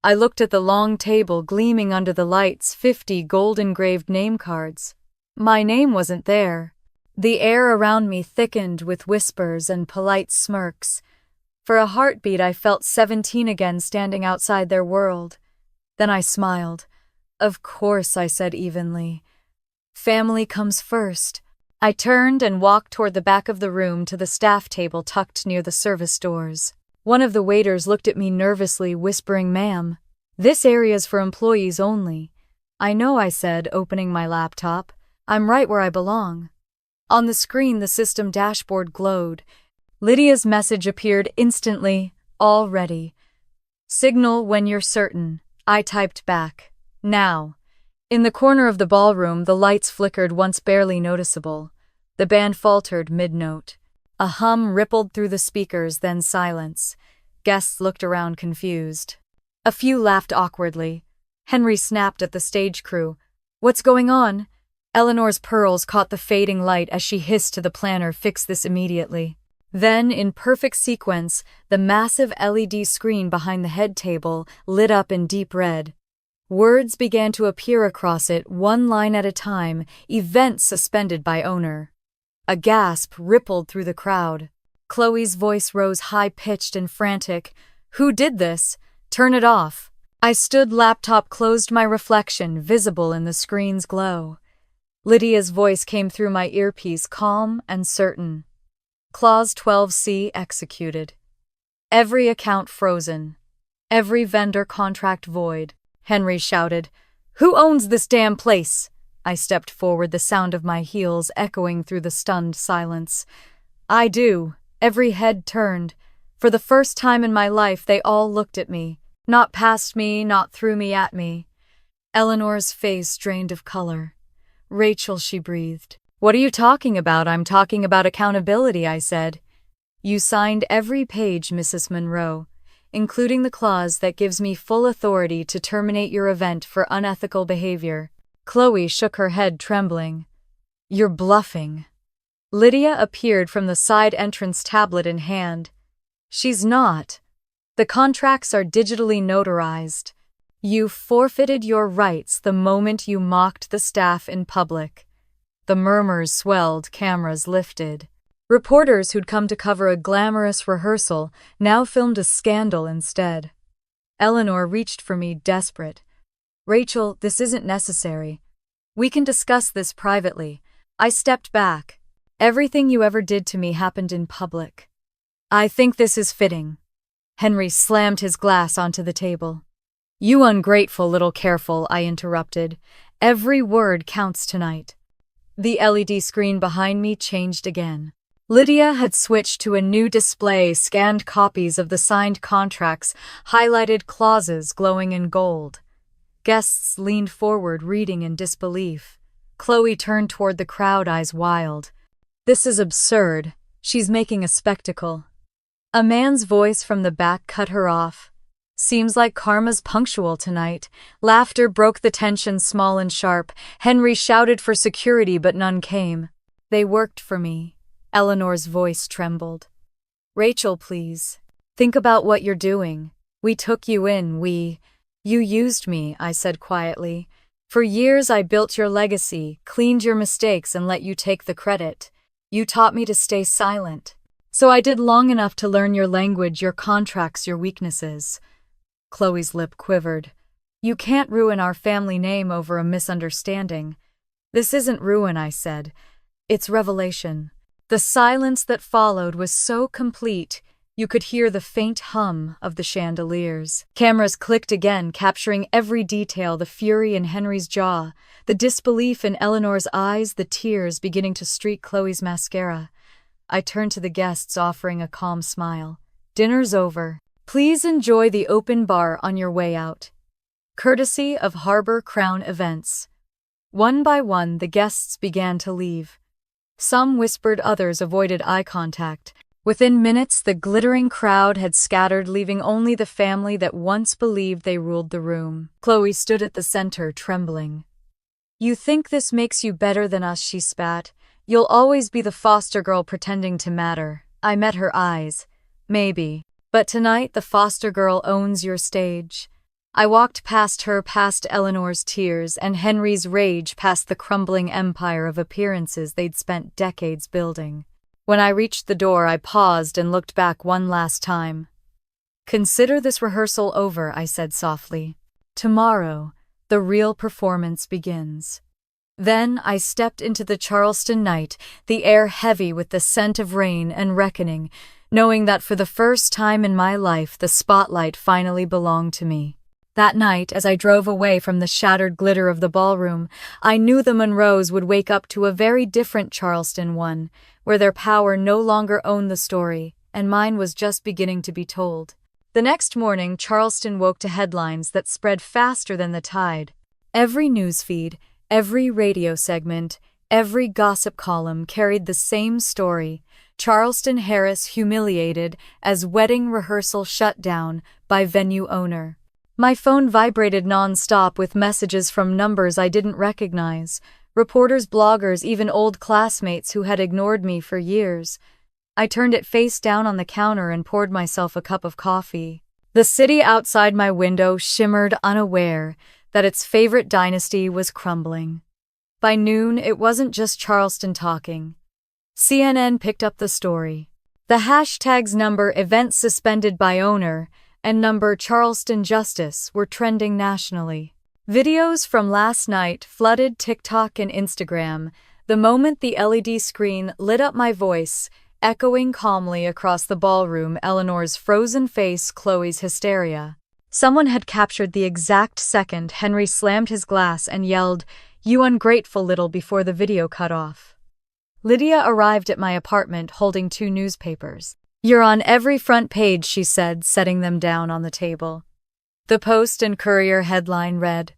I looked at the long table gleaming under the lights, 50 gold-engraved name cards. My name wasn't there. The air around me thickened with whispers and polite smirks. For a heartbeat, I felt 17 again, standing outside their world. Then I smiled. Of course, I said evenly. Family comes first. I turned and walked toward the back of the room to the staff table tucked near the service doors. One of the waiters looked at me nervously, whispering, Ma'am, this area's for employees only. I know, I said, opening my laptop. I'm right where I belong. On the screen, the system dashboard glowed. Lydia's message appeared instantly. All ready. Signal when you're certain. I typed back. Now. In the corner of the ballroom, the lights flickered, once barely noticeable. The band faltered mid-note. A hum rippled through the speakers, then silence. Guests looked around confused. A few laughed awkwardly. Henry snapped at the stage crew. What's going on? Eleanor's pearls caught the fading light as she hissed to the planner, Fix this immediately. Then, in perfect sequence, the massive LED screen behind the head table lit up in deep red. Words began to appear across it, one line at a time, event suspended by owner. A gasp rippled through the crowd. Chloe's voice rose high-pitched and frantic. Who did this? Turn it off. I stood, laptop closed, my reflection visible in the screen's glow. Lydia's voice came through my earpiece, calm and certain. Clause 12C executed. Every account frozen. Every vendor contract void. Henry shouted, "Who owns this damn place?" I stepped forward, the sound of my heels echoing through the stunned silence. "I do." Every head turned. For the first time in my life, they all looked at me. Not past me, not through me, at me. Eleanor's face drained of color. "Rachel," she breathed. "What are you talking about?" "I'm talking about accountability," I said. "You signed every page, Mrs. Monroe, including the clause that gives me full authority to terminate your event for unethical behavior." Chloe shook her head, trembling. "You're bluffing." Lydia appeared from the side entrance, tablet in hand. "She's not. The contracts are digitally notarized. You forfeited your rights the moment you mocked the staff in public." The murmurs swelled, cameras lifted. Reporters who'd come to cover a glamorous rehearsal now filmed a scandal instead. Eleanor reached for me, desperate. "Rachel, this isn't necessary. We can discuss this privately." I stepped back. "Everything you ever did to me happened in public." "I think this is fitting." Henry slammed his glass onto the table. "You ungrateful little careful," I interrupted. "Every word counts tonight." The LED screen behind me changed again. Lydia had switched to a new display, scanned copies of the signed contracts, highlighted clauses glowing in gold. Guests leaned forward, reading in disbelief. Chloe turned toward the crowd, eyes wild. "This is absurd. She's making a spectacle." A man's voice from the back cut her off. "Seems like karma's punctual tonight." Laughter broke the tension, small and sharp. Henry shouted for security, but none came. "They worked for me." Eleanor's voice trembled. "Rachel, please. Think about what you're doing. We took you in, You used me," I said quietly. "For years I built your legacy, cleaned your mistakes, and let you take the credit. You taught me to stay silent. So I did long enough to learn your language, your contracts, your weaknesses." Chloe's lip quivered. "You can't ruin our family name over a misunderstanding." "This isn't ruin," I said. "It's revelation." The silence that followed was so complete, you could hear the faint hum of the chandeliers. Cameras clicked again, capturing every detail, the fury in Henry's jaw, the disbelief in Eleanor's eyes, the tears beginning to streak Chloe's mascara. I turned to the guests, offering a calm smile. "Dinner's over. Please enjoy the open bar on your way out." Courtesy of Harbor Crown Events. One by one, the guests began to leave. Some whispered, others avoided eye contact. Within minutes, the glittering crowd had scattered, leaving only the family that once believed they ruled the room. Chloe stood at the center, trembling. "You think this makes you better than us," she spat. "You'll always be the foster girl pretending to matter." I met her eyes. "Maybe. But tonight, the foster girl owns your stage." I walked past her, past Eleanor's tears, and Henry's rage, past the crumbling empire of appearances they'd spent decades building. When I reached the door, I paused and looked back one last time. "Consider this rehearsal over," I said softly. "Tomorrow, the real performance begins." Then I stepped into the Charleston night, the air heavy with the scent of rain and reckoning, knowing that for the first time in my life, the spotlight finally belonged to me. That night, as I drove away from the shattered glitter of the ballroom, I knew the Monroes would wake up to a very different Charleston one, where their power no longer owned the story, and mine was just beginning to be told. The next morning, Charleston woke to headlines that spread faster than the tide. Every newsfeed, every radio segment, every gossip column carried the same story: Charleston Harris humiliated as wedding rehearsal shut down by venue owner. My phone vibrated non-stop with messages from numbers I didn't recognize. Reporters, bloggers, even old classmates who had ignored me for years. I turned it face down on the counter and poured myself a cup of coffee. The city outside my window shimmered, unaware that its favorite dynasty was crumbling. By noon, it wasn't just Charleston talking. CNN picked up the story. The hashtags number "event suspended by owner" and number "Charleston Justice" were trending nationally. Videos from last night flooded TikTok and Instagram. The moment the LED screen lit up, my voice, echoing calmly across the ballroom, Eleanor's frozen face, Chloe's hysteria. Someone had captured the exact second Henry slammed his glass and yelled, "You ungrateful little," before the video cut off. Lydia arrived at my apartment holding 2 newspapers. "You're on every front page," she said, setting them down on the table. The Post and Courier headline read,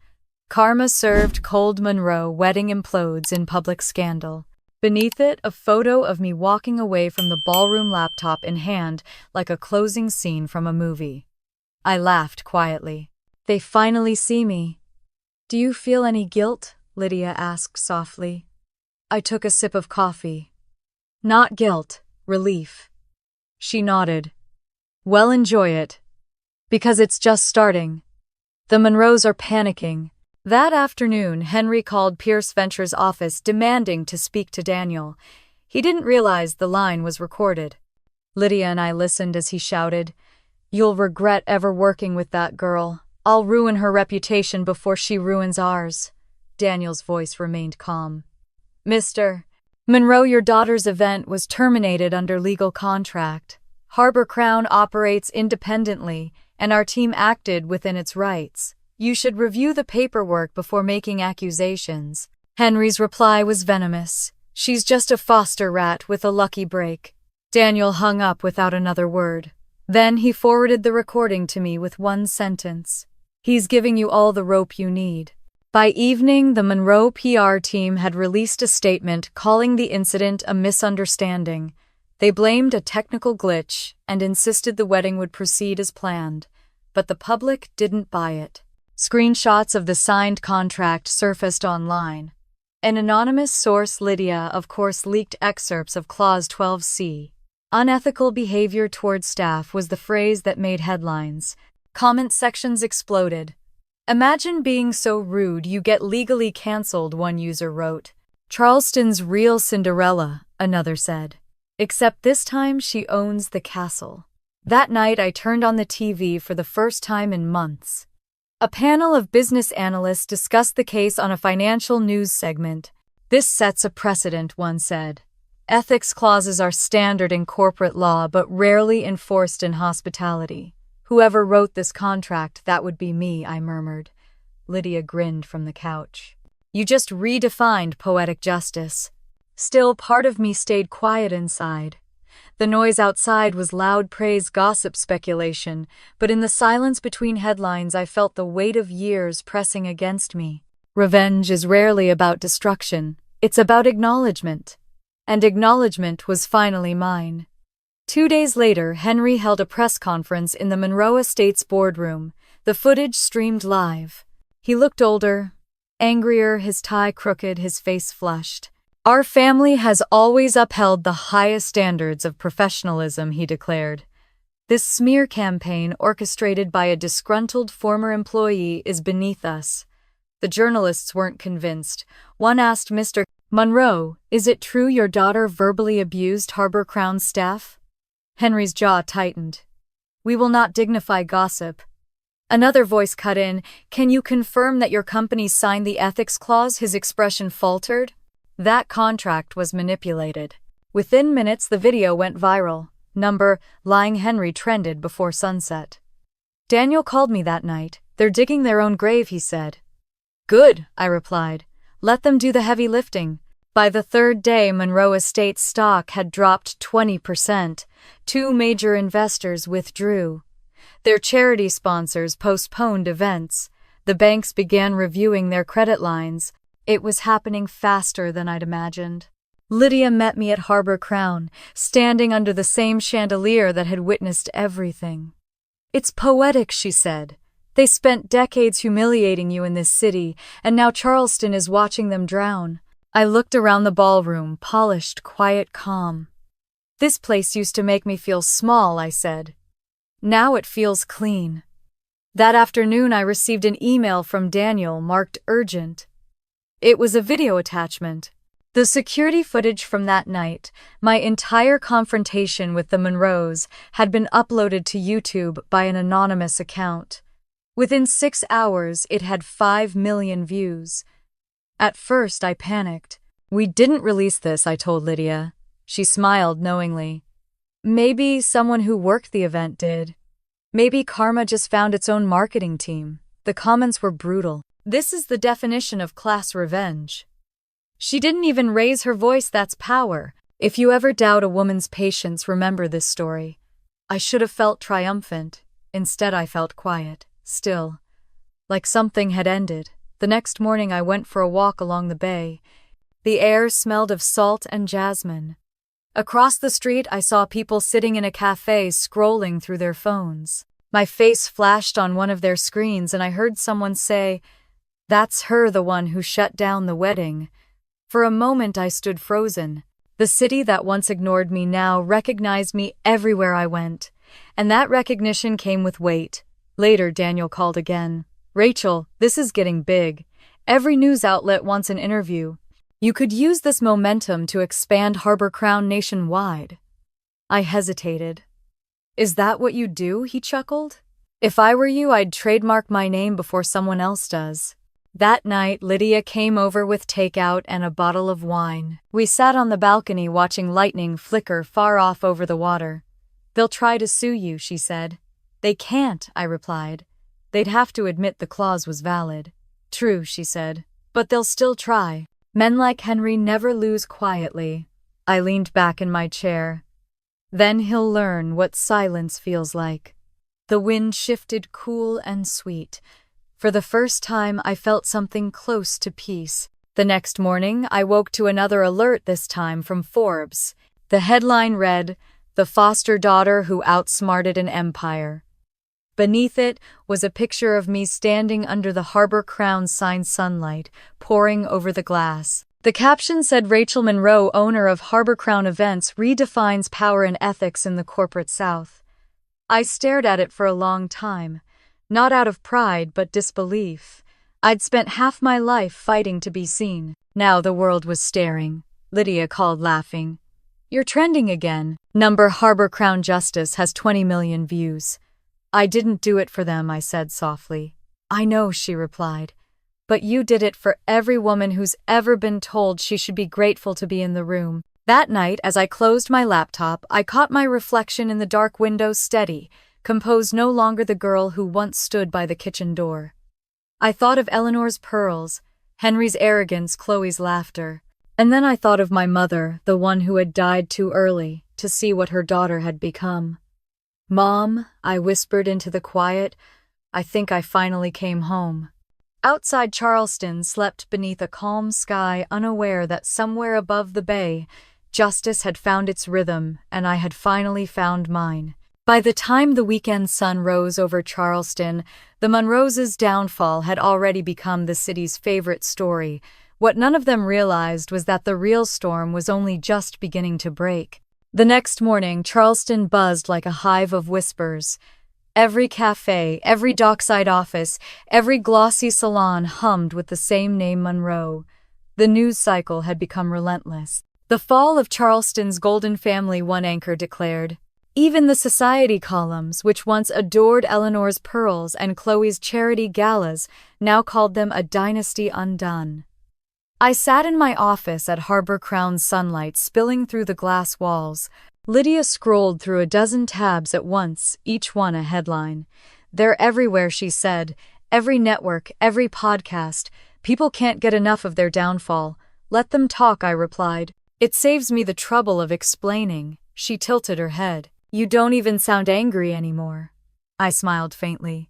"Karma served cold, Monroe wedding implodes in public scandal." Beneath it, a photo of me walking away from the ballroom, laptop in hand, like a closing scene from a movie. I laughed quietly. "They finally see me." "Do you feel any guilt?" Lydia asked softly. I took a sip of coffee. "Not guilt, relief." She nodded. "Well, enjoy it. Because it's just starting. The Monroes are panicking." That afternoon, Henry called Pierce Venture's office demanding to speak to Daniel. He didn't realize the line was recorded. Lydia and I listened as he shouted, "You'll regret ever working with that girl. I'll ruin her reputation before she ruins ours." Daniel's voice remained calm. "Mr. Monroe, your daughter's event was terminated under legal contract. Harbor Crown operates independently, and our team acted within its rights. You should review the paperwork before making accusations." Henry's reply was venomous. "She's just a foster rat with a lucky break." Daniel hung up without another word. Then he forwarded the recording to me with one sentence. "He's giving you all the rope you need." By evening, the Monroe PR team had released a statement calling the incident a misunderstanding. They blamed a technical glitch and insisted the wedding would proceed as planned. But the public didn't buy it. Screenshots of the signed contract surfaced online. An anonymous source, Lydia, of course, leaked excerpts of Clause 12C. "Unethical behavior toward staff" was the phrase that made headlines. Comment sections exploded. "Imagine being so rude you get legally cancelled," one user wrote. "Charleston's real Cinderella," another said. "Except this time she owns the castle." That night I turned on the TV for the first time in months. A panel of business analysts discussed the case on a financial news segment. "This sets a precedent," one said. "Ethics clauses are standard in corporate law but rarely enforced in hospitality." "Whoever wrote this contract, that would be me," I murmured. Lydia grinned from the couch. "You just redefined poetic justice." Still, part of me stayed quiet inside. The noise outside was loud praise, gossip, speculation, but in the silence between headlines I felt the weight of years pressing against me. Revenge is rarely about destruction, it's about acknowledgement. And acknowledgement was finally mine. 2 days later, Henry held a press conference in the Monroe Estates boardroom. The footage streamed live. He looked older, angrier, his tie crooked, his face flushed. "Our family has always upheld the highest standards of professionalism," he declared. "This smear campaign orchestrated by a disgruntled former employee is beneath us." The journalists weren't convinced. One asked Mr. Monroe, "Is it true your daughter verbally abused Harbor Crown staff?" Henry's jaw tightened. "We will not dignify gossip." Another voice cut in, "Can you confirm that your company signed the ethics clause?" His expression faltered. That contract was manipulated. Within minutes, the video went viral. Number "Lying Henry" trended before sunset. Daniel called me that night. "They're digging their own grave," he said. "Good," I replied. "Let them do the heavy lifting." By the third day, Monroe Estates stock had dropped 20%. 2 major investors withdrew. Their charity sponsors postponed events. The banks began reviewing their credit lines. It was happening faster than I'd imagined. Lydia met me at Harbor Crown, standing under the same chandelier that had witnessed everything. "It's poetic," she said. "They spent decades humiliating you in this city, and now Charleston is watching them drown." I looked around the ballroom, polished, quiet, calm. "This place used to make me feel small," I said. "Now it feels clean." That afternoon I received an email from Daniel marked urgent. It was a video attachment. The security footage from that night, my entire confrontation with the Monroes, had been uploaded to YouTube by an anonymous account. Within 6 hours, it had 5 million views. At first, I panicked. "We didn't release this," I told Lydia. She smiled knowingly. "Maybe someone who worked the event did. Maybe Karma just found its own marketing team." The comments were brutal. "This is the definition of class revenge. She didn't even raise her voice, that's power. If you ever doubt a woman's patience, remember this story." I should have felt triumphant. Instead, I felt quiet, still, like something had ended. The next morning, I went for a walk along the bay. The air smelled of salt and jasmine. Across the street, I saw people sitting in a cafe scrolling through their phones. My face flashed on one of their screens and I heard someone say, "That's her, the one who shut down the wedding." For a moment I stood frozen. The city that once ignored me now recognized me everywhere I went. And that recognition came with weight. Later, Daniel called again. "Rachel, this is getting big. Every news outlet wants an interview. You could use this momentum to expand Harbor Crown nationwide." I hesitated. "Is that what you do?" he chuckled. "If I were you, I'd trademark my name before someone else does." That night, Lydia came over with takeout and a bottle of wine. We sat on the balcony watching lightning flicker far off over the water. "They'll try to sue you," she said. "They can't," I replied. "They'd have to admit the clause was valid." "True," she said. "But they'll still try. Men like Henry never lose quietly." I leaned back in my chair. "Then he'll learn what silence feels like." The wind shifted cool and sweet. For the first time, I felt something close to peace. The next morning, I woke to another alert, this time from Forbes. The headline read, "The Foster Daughter Who Outsmarted an Empire." Beneath it was a picture of me standing under the Harbor Crown sign, sunlight pouring over the glass. The caption said, "Rachel Monroe, owner of Harbor Crown Events, redefines power and ethics in the corporate South." I stared at it for a long time. Not out of pride, but disbelief. I'd spent half my life fighting to be seen. Now the world was staring. Lydia called, laughing. "You're trending again." Number Harbor Crown Justice has 20 million views. "I didn't do it for them," I said softly. "I know," she replied. "But you did it for every woman who's ever been told she should be grateful to be in the room." That night, as I closed my laptop, I caught my reflection in the dark window, steady, composed, no longer the girl who once stood by the kitchen door. I thought of Eleanor's pearls, Henry's arrogance, Chloe's laughter. And then I thought of my mother, the one who had died too early to see what her daughter had become. "Mom," I whispered into the quiet, "I think I finally came home." Outside, Charleston slept beneath a calm sky, unaware that somewhere above the bay, justice had found its rhythm, and I had finally found mine. By the time the weekend sun rose over Charleston, the Monroes' downfall had already become the city's favorite story. What none of them realized was that the real storm was only just beginning to break. The next morning, Charleston buzzed like a hive of whispers. Every cafe, every dockside office, every glossy salon hummed with the same name, Monroe. The news cycle had become relentless. "The fall of Charleston's golden family," one anchor declared. Even the society columns, which once adored Eleanor's pearls and Chloe's charity galas, now called them a dynasty undone. I sat in my office at Harbor Crown, sunlight spilling through the glass walls. Lydia scrolled through a dozen tabs at once, each one a headline. "They're everywhere," she said. "Every network, every podcast. People can't get enough of their downfall." "Let them talk," I replied. "It saves me the trouble of explaining." She tilted her head. "You don't even sound angry anymore." I smiled faintly.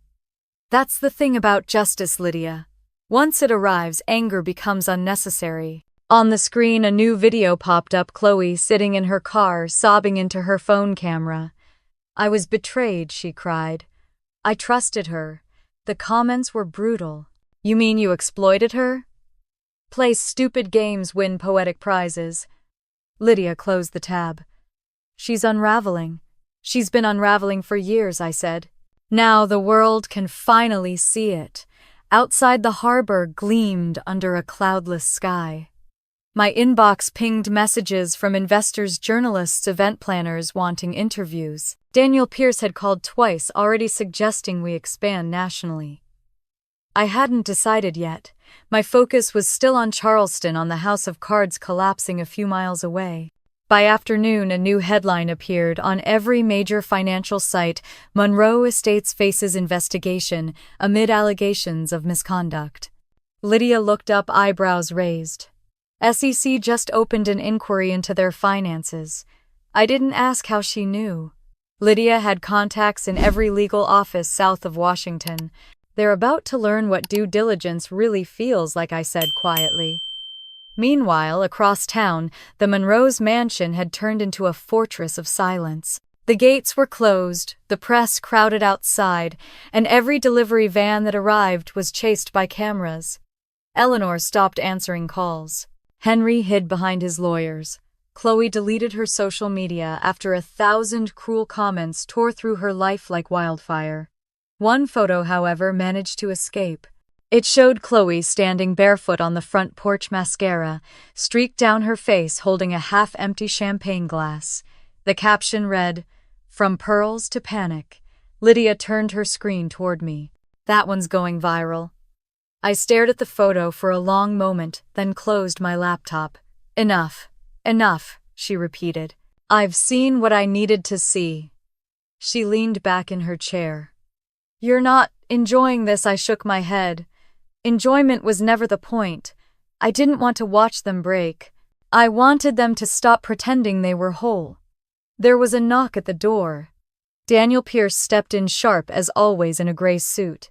"That's the thing about justice, Lydia. Once it arrives, anger becomes unnecessary." On the screen, a new video popped up, Chloe sitting in her car, sobbing into her phone camera. "I was betrayed," she cried. "I trusted her." The comments were brutal. "You mean you exploited her? Play stupid games, win poetic prizes." Lydia closed the tab. "She's unraveling. She's been unraveling for years," I said. "Now the world can finally see it." Outside, the harbor gleamed under a cloudless sky. My inbox pinged messages from investors, journalists, event planners wanting interviews. Daniel Pierce had called twice, already suggesting we expand nationally. I hadn't decided yet. My focus was still on Charleston, on the house of cards collapsing a few miles away. By afternoon, a new headline appeared on every major financial site: Monroe Estates faces investigation amid allegations of misconduct. Lydia looked up, eyebrows raised. SEC just opened an inquiry into their finances. I didn't ask how she knew. Lydia had contacts in every legal office south of Washington. They're about to learn what due diligence really feels like, I said quietly. Meanwhile, across town, the Monroe's mansion had turned into a fortress of silence. The gates were closed, the press crowded outside, and every delivery van that arrived was chased by cameras. Eleanor stopped answering calls. Henry hid behind his lawyers. Chloe deleted her social media after 1,000 cruel comments tore through her life like wildfire. One photo, however, managed to escape. It showed Chloe standing barefoot on the front porch, mascara streaked down her face, holding a half-empty champagne glass. The caption read, "From pearls to panic." Lydia turned her screen toward me. "That one's going viral." I stared at the photo for a long moment, then closed my laptop. "Enough. Enough," she repeated. "I've seen what I needed to see." She leaned back in her chair. "You're not enjoying this?" I shook my head. Enjoyment was never the point. I didn't want to watch them break. I wanted them to stop pretending they were whole. There was a knock at the door. Daniel Pierce stepped in, sharp as always, in a gray suit.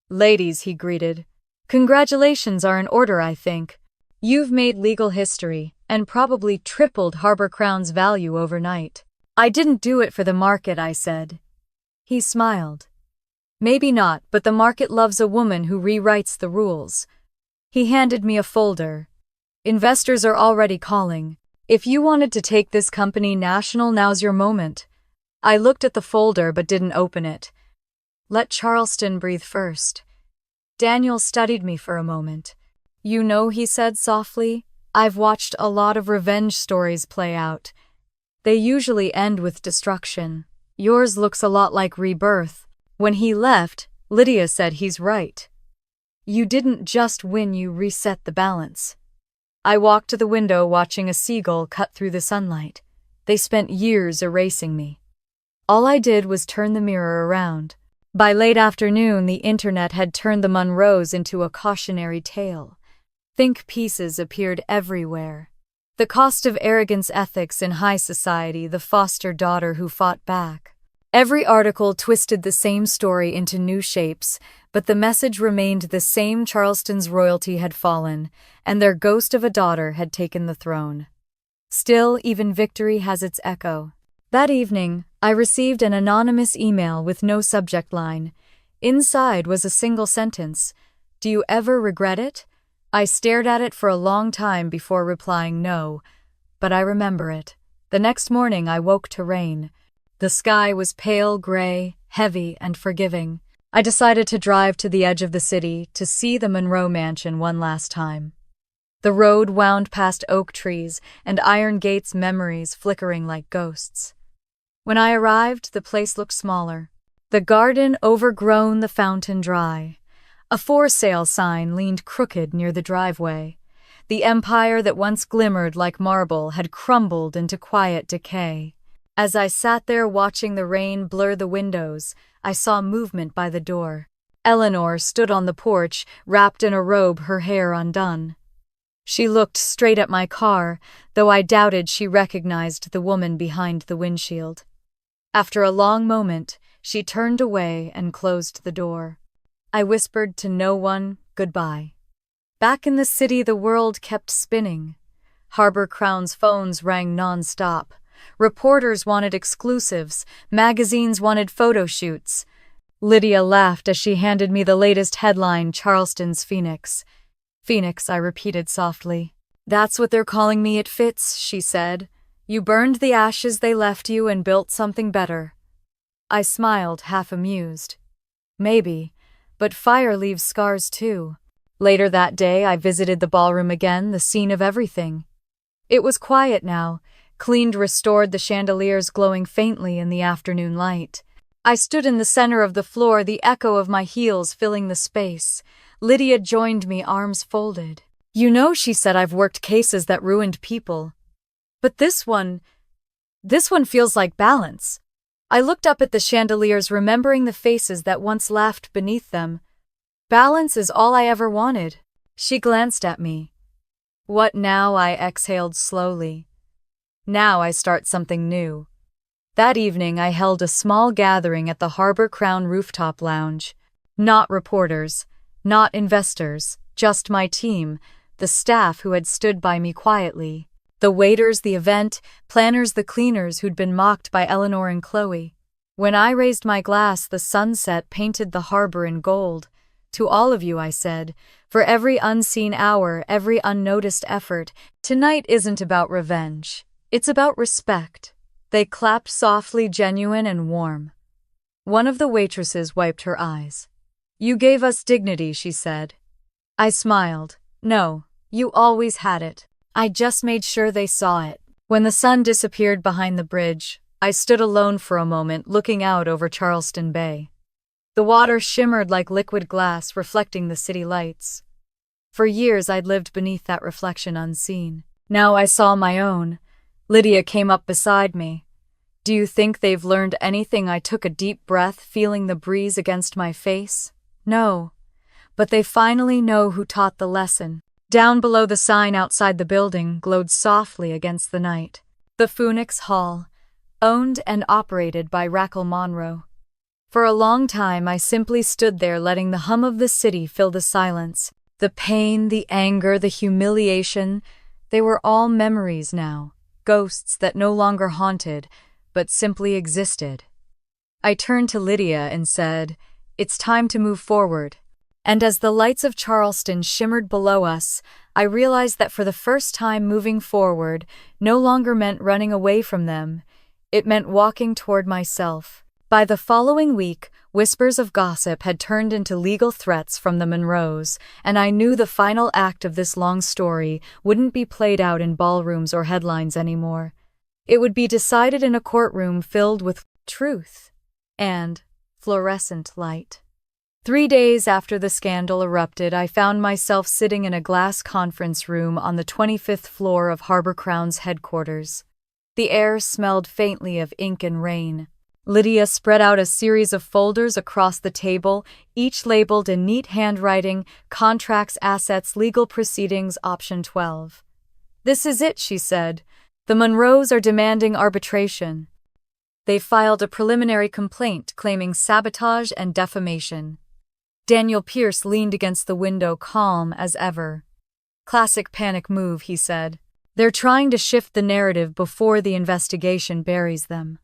"Ladies," he greeted. "Congratulations are in order, I think. You've made legal history, and probably tripled Harbor Crown's value overnight." "I didn't do it for the market," I said. He smiled. "Maybe not, but the market loves a woman who rewrites the rules." He handed me a folder. "Investors are already calling. If you wanted to take this company national, now's your moment." I looked at the folder but didn't open it. "Let Charleston breathe first." Daniel studied me for a moment. "You know," he said softly, "I've watched a lot of revenge stories play out. They usually end with destruction. Yours looks a lot like rebirth." When he left, Lydia said, "He's right. You didn't just win, you reset the balance." I walked to the window, watching a seagull cut through the sunlight. They spent years erasing me. All I did was turn the mirror around. By late afternoon, the internet had turned the Monroes into a cautionary tale. Think pieces appeared everywhere. The cost of arrogance, ethics in high society, the foster daughter who fought back. Every article twisted the same story into new shapes, but the message remained the same: Charleston's royalty had fallen, and their ghost of a daughter had taken the throne. Still, even victory has its echo. That evening, I received an anonymous email with no subject line. Inside was a single sentence: "Do you ever regret it?" I stared at it for a long time before replying no, but I remember it. The next morning I woke to rain. The sky was pale gray, heavy and forgiving. I decided to drive to the edge of the city to see the Monroe mansion one last time. The road wound past oak trees and iron gates, memories flickering like ghosts. When I arrived, the place looked smaller. The garden overgrown, the fountain dry. A for sale sign leaned crooked near the driveway. The empire that once glimmered like marble had crumbled into quiet decay. As I sat there watching the rain blur the windows, I saw movement by the door. Eleanor stood on the porch, wrapped in a robe, her hair undone. She looked straight at my car, though I doubted she recognized the woman behind the windshield. After a long moment, she turned away and closed the door. I whispered to no one, goodbye. Back in the city, the world kept spinning. Harbor Crown's phones rang non-stop. Reporters wanted exclusives, magazines wanted photo shoots. Lydia laughed as she handed me the latest headline: Charleston's Phoenix. Phoenix, I repeated softly. "That's what they're calling me. It fits," she said. "You burned the ashes they left you and built something better." I smiled, half amused. Maybe, but fire leaves scars too. Later that day, I visited the ballroom again, the scene of everything. It was quiet now, cleaned, restored, the chandeliers glowing faintly in the afternoon light. I stood in the center of the floor, the echo of my heels filling the space. Lydia joined me, arms folded. "You know," she said, "I've worked cases that ruined people. But this one feels like balance." I looked up at the chandeliers, remembering the faces that once laughed beneath them. "Balance is all I ever wanted." She glanced at me. "What now?" I exhaled slowly. "Now I start something new." That evening I held a small gathering at the Harbor Crown rooftop lounge. Not reporters, not investors, just my team, the staff who had stood by me quietly. The waiters, the event planners, the cleaners who'd been mocked by Eleanor and Chloe. When I raised my glass, the sunset painted the harbor in gold. "To all of you," I said, "for every unseen hour, every unnoticed effort, tonight isn't about revenge. It's about respect." They clapped softly, genuine and warm. One of the waitresses wiped her eyes. "You gave us dignity," she said. I smiled. "No, you always had it. I just made sure they saw it." When the sun disappeared behind the bridge, I stood alone for a moment, looking out over Charleston Bay. The water shimmered like liquid glass, reflecting the city lights. For years I'd lived beneath that reflection unseen. Now I saw my own. Lydia came up beside me. "Do you think they've learned anything?" I took a deep breath, feeling the breeze against my face. "No, but they finally know who taught the lesson." Down below, the sign outside the building glowed softly against the night. "The Phoenix Hall, owned and operated by Raquel Monroe." For a long time I simply stood there, letting the hum of the city fill the silence. The pain, the anger, the humiliation, they were all memories now. Ghosts that no longer haunted, but simply existed. I turned to Lydia and said, "It's time to move forward." And as the lights of Charleston shimmered below us, I realized that for the first time, moving forward no longer meant running away from them. It meant walking toward myself. By the following week, whispers of gossip had turned into legal threats from the Monroes, and I knew the final act of this long story wouldn't be played out in ballrooms or headlines anymore. It would be decided in a courtroom filled with truth and fluorescent light. 3 days after the scandal erupted, I found myself sitting in a glass conference room on the 25th floor of Harbor Crown's headquarters. The air smelled faintly of ink and rain. Lydia spread out a series of folders across the table, each labeled in neat handwriting: contracts, assets, legal proceedings, option 12. "This is it," she said. "The Monroes are demanding arbitration. They filed a preliminary complaint claiming sabotage and defamation." Daniel Pierce leaned against the window, calm as ever. "Classic panic move," he said. "They're trying to shift the narrative before the investigation buries them."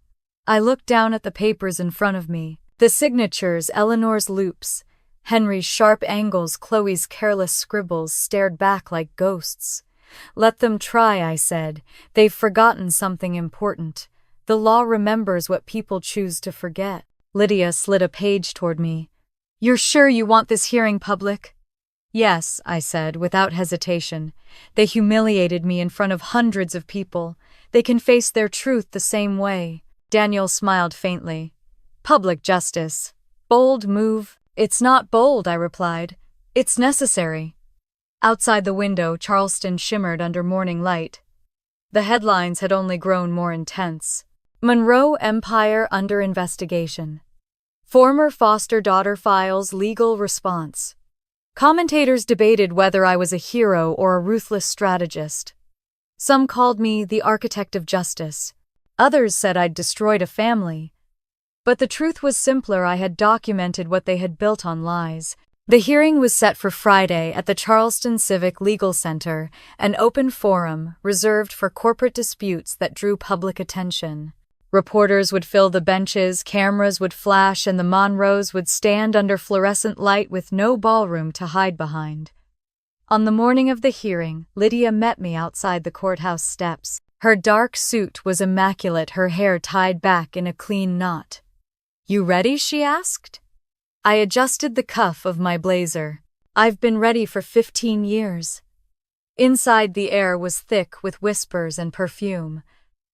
I looked down at the papers in front of me. The signatures, Eleanor's loops, Henry's sharp angles, Chloe's careless scribbles stared back like ghosts. "Let them try," I said. "They've forgotten something important. The law remembers what people choose to forget." Lydia slid a page toward me. "You're sure you want this hearing public?" "Yes," I said, without hesitation. "They humiliated me in front of hundreds of people. They can face their truth the same way." Daniel smiled faintly. "Public justice. Bold move." "It's not bold," I replied. "It's necessary." Outside the window, Charleston shimmered under morning light. The headlines had only grown more intense. "Monroe Empire under investigation. Former foster-daughter files legal response." Commentators debated whether I was a hero or a ruthless strategist. Some called me the architect of justice. Others said I'd destroyed a family. But the truth was simpler. I had documented what they had built on lies. The hearing was set for Friday at the Charleston Civic Legal Center, an open forum reserved for corporate disputes that drew public attention. Reporters would fill the benches, cameras would flash, and the Monroes would stand under fluorescent light with no ballroom to hide behind. On the morning of the hearing, Lydia met me outside the courthouse steps. Her dark suit was immaculate, her hair tied back in a clean knot. "You ready?" she asked. I adjusted the cuff of my blazer. I've been ready for 15 years. Inside, the air was thick with whispers and perfume.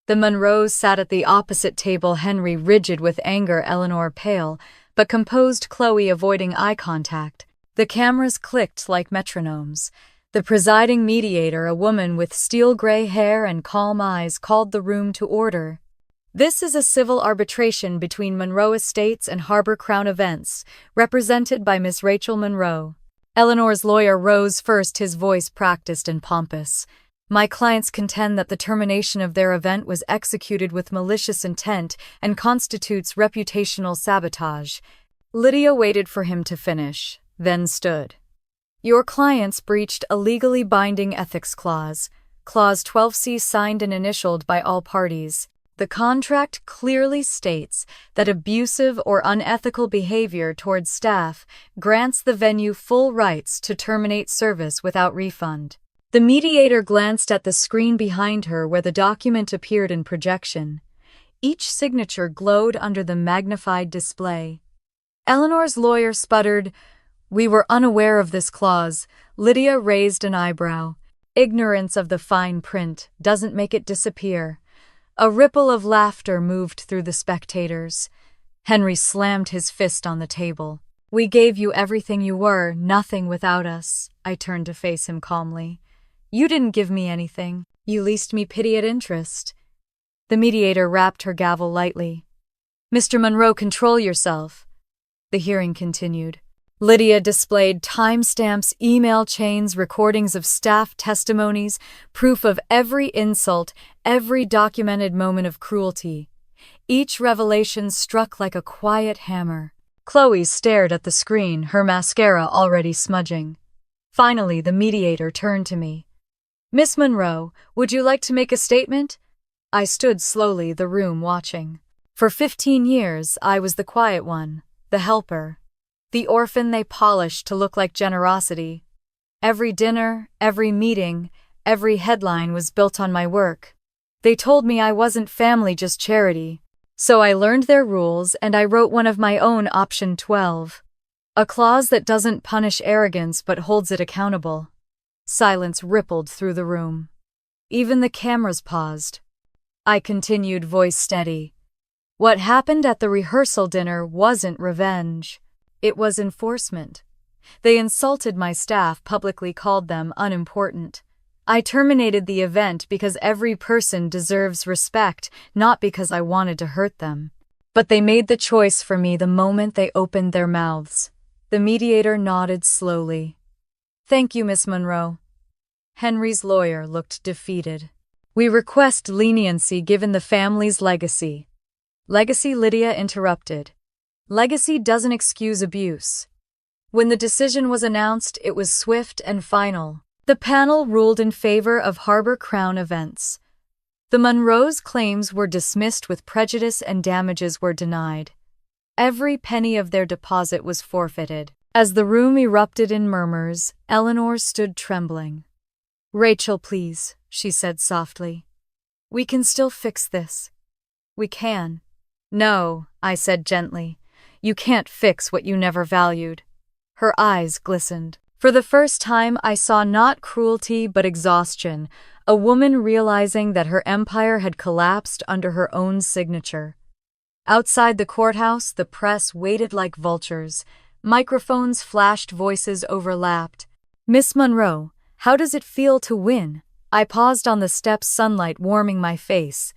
The Monroes sat at the opposite table, Henry rigid with anger, Eleanor pale, but composed, Chloe avoiding eye contact. The cameras clicked like metronomes. The presiding mediator, a woman with steel-gray hair and calm eyes, called the room to order. This is a civil arbitration between Monroe Estates and Harbor Crown Events, represented by Miss Rachel Monroe. Eleanor's lawyer rose first, his voice practiced and pompous. My clients contend that the termination of their event was executed with malicious intent and constitutes reputational sabotage. Lydia waited for him to finish, then stood. Your clients breached a legally binding ethics clause, Clause 12C, signed and initialed by all parties. The contract clearly states that abusive or unethical behavior towards staff grants the venue full rights to terminate service without refund. The mediator glanced at the screen behind her where the document appeared in projection. Each signature glowed under the magnified display. Eleanor's lawyer sputtered, "We were unaware of this clause." Lydia raised an eyebrow. Ignorance of the fine print doesn't make it disappear. A ripple of laughter moved through the spectators. Henry slammed his fist on the table. "We gave you everything you were, nothing without us." I turned to face him calmly. "You didn't give me anything. You leased me pity at interest." The mediator rapped her gavel lightly. "Mr. Monroe, control yourself." The hearing continued. Lydia displayed timestamps, email chains, recordings of staff testimonies, proof of every insult, every documented moment of cruelty. Each revelation struck like a quiet hammer. Chloe stared at the screen, her mascara already smudging. Finally, the mediator turned to me. "Miss Monroe, would you like to make a statement?" I stood slowly, the room watching. For 15 years, I was the quiet one, the helper. The orphan they polished to look like generosity. Every dinner, every meeting, every headline was built on my work. They told me I wasn't family, just charity. So I learned their rules and I wrote one of my own, Option 12. A clause that doesn't punish arrogance but holds it accountable. Silence rippled through the room. Even the cameras paused. I continued, voice steady. What happened at the rehearsal dinner wasn't revenge. It was enforcement. They insulted my staff, publicly called them unimportant. I terminated the event because every person deserves respect, not because I wanted to hurt them. But they made the choice for me the moment they opened their mouths. The mediator nodded slowly. "Thank you, Miss Monroe." Henry's lawyer looked defeated. "We request leniency given the family's legacy." "Legacy?" Lydia interrupted. "Legacy doesn't excuse abuse." When the decision was announced, it was swift and final. The panel ruled in favor of Harbor Crown Events. The Monroes' claims were dismissed with prejudice and damages were denied. Every penny of their deposit was forfeited. As the room erupted in murmurs, Eleanor stood trembling. "Rachel, please," she said softly. "We can still fix this." "We can." "No," I said gently. "You can't fix what you never valued." Her eyes glistened. For the first time, I saw not cruelty but exhaustion, a woman realizing that her empire had collapsed under her own signature. Outside the courthouse, the press waited like vultures. Microphones flashed, voices overlapped. "Miss Monroe, how does it feel to win?" I paused on the steps, sunlight warming my face.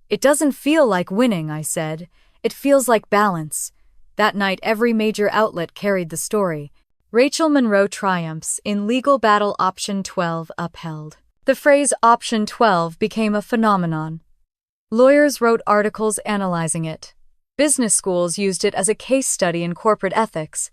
"It doesn't feel like winning," I said. "It feels like balance." That night, every major outlet carried the story. Rachel Monroe triumphs in legal battle, Option 12 upheld. The phrase Option 12 became a phenomenon. Lawyers wrote articles analyzing it. Business schools used it as a case study in corporate ethics.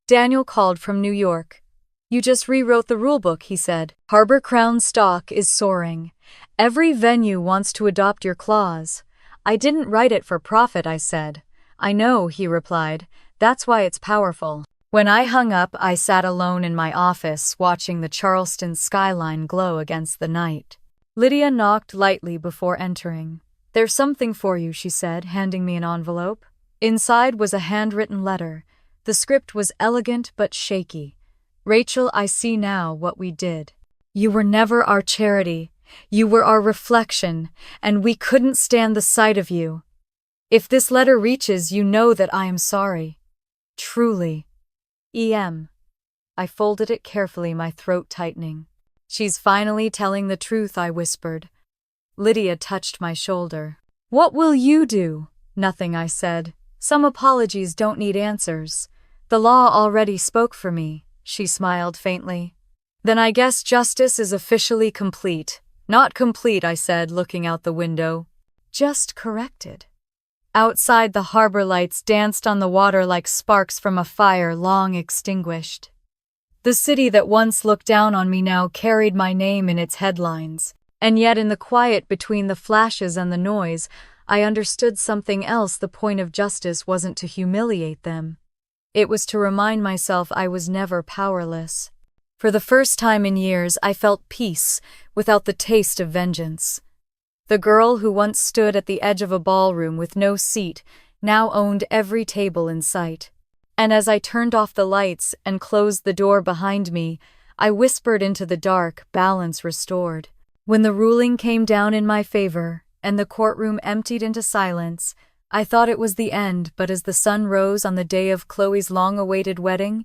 Daniel called from New York. "You just rewrote the rulebook," he said. "Harbor Crown stock is soaring. Every venue wants to adopt your clause." "I didn't write it for profit," I said. "I know," he replied. "That's why it's powerful." When I hung up, I sat alone in my office, watching the Charleston skyline glow against the night. Lydia knocked lightly before entering. "There's something for you," she said, handing me an envelope. Inside was a handwritten letter. The script was elegant but shaky. Rachel, I see now what we did. You were never our charity. You were our reflection, and we couldn't stand the sight of you. If this letter reaches, you know that I am sorry. Truly. E.M. I folded it carefully, my throat tightening. She's finally telling the truth, I whispered. Lydia touched my shoulder. What will you do? Nothing, I said. Some apologies don't need answers. The law already spoke for me, she smiled faintly. Then I guess justice is officially complete. Not complete, I said, looking out the window. Just corrected. Outside, the harbor lights danced on the water like sparks from a fire long extinguished. The city that once looked down on me now carried my name in its headlines. And yet in the quiet between the flashes and the noise, I understood something else. The point of justice wasn't to humiliate them. It was to remind myself I was never powerless. For the first time in years, I felt peace without the taste of vengeance. The girl who once stood at the edge of a ballroom with no seat now owned every table in sight. And as I turned off the lights and closed the door behind me, I whispered into the dark, balance restored. When the ruling came down in my favor and the courtroom emptied into silence, I thought it was the end, but as the sun rose on the day of Chloe's long-awaited wedding,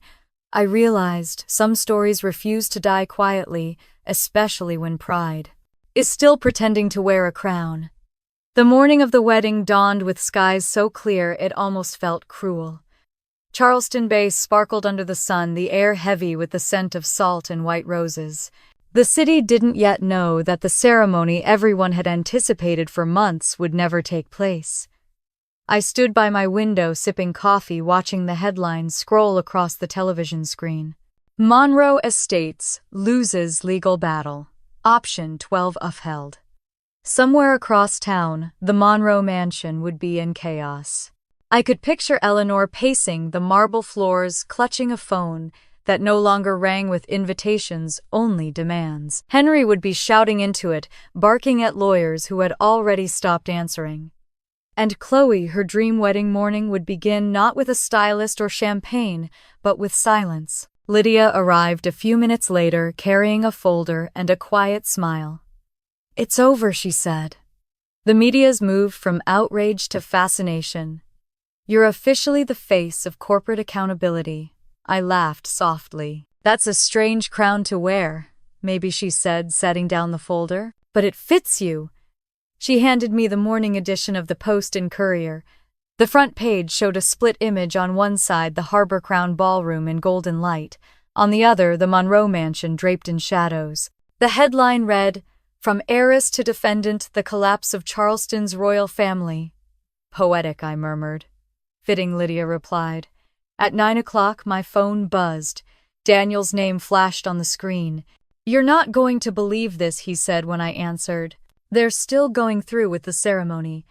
I realized some stories refuse to die quietly, especially when pride is still pretending to wear a crown. The morning of the wedding dawned with skies so clear it almost felt cruel. Charleston Bay sparkled under the sun, the air heavy with the scent of salt and white roses. The city didn't yet know that the ceremony everyone had anticipated for months would never take place. I stood by my window sipping coffee, watching the headlines scroll across the television screen. Monroe Estates loses legal battle. Option 12 upheld. Somewhere across town, the Monroe mansion would be in chaos. I could picture Eleanor pacing the marble floors, clutching a phone that no longer rang with invitations, only demands. Henry would be shouting into it, barking at lawyers who had already stopped answering. And Chloe, her dream wedding morning, would begin not with a stylist or champagne, but with silence. Lydia arrived a few minutes later, carrying a folder and a quiet smile. It's over, she said. The media's moved from outrage to fascination. You're officially the face of corporate accountability. I laughed softly. That's a strange crown to wear, maybe, she said, setting down the folder. But it fits you. She handed me the morning edition of the Post and Courier. The front page showed a split image: on one side the Harbor Crown ballroom in golden light, on the other the Monroe mansion draped in shadows. The headline read, "From heiress to defendant, the collapse of Charleston's royal family." Poetic, I murmured. Fitting, Lydia replied. At 9 o'clock, my phone buzzed. Daniel's name flashed on the screen. You're not going to believe this, he said when I answered. They're still going through with the ceremony.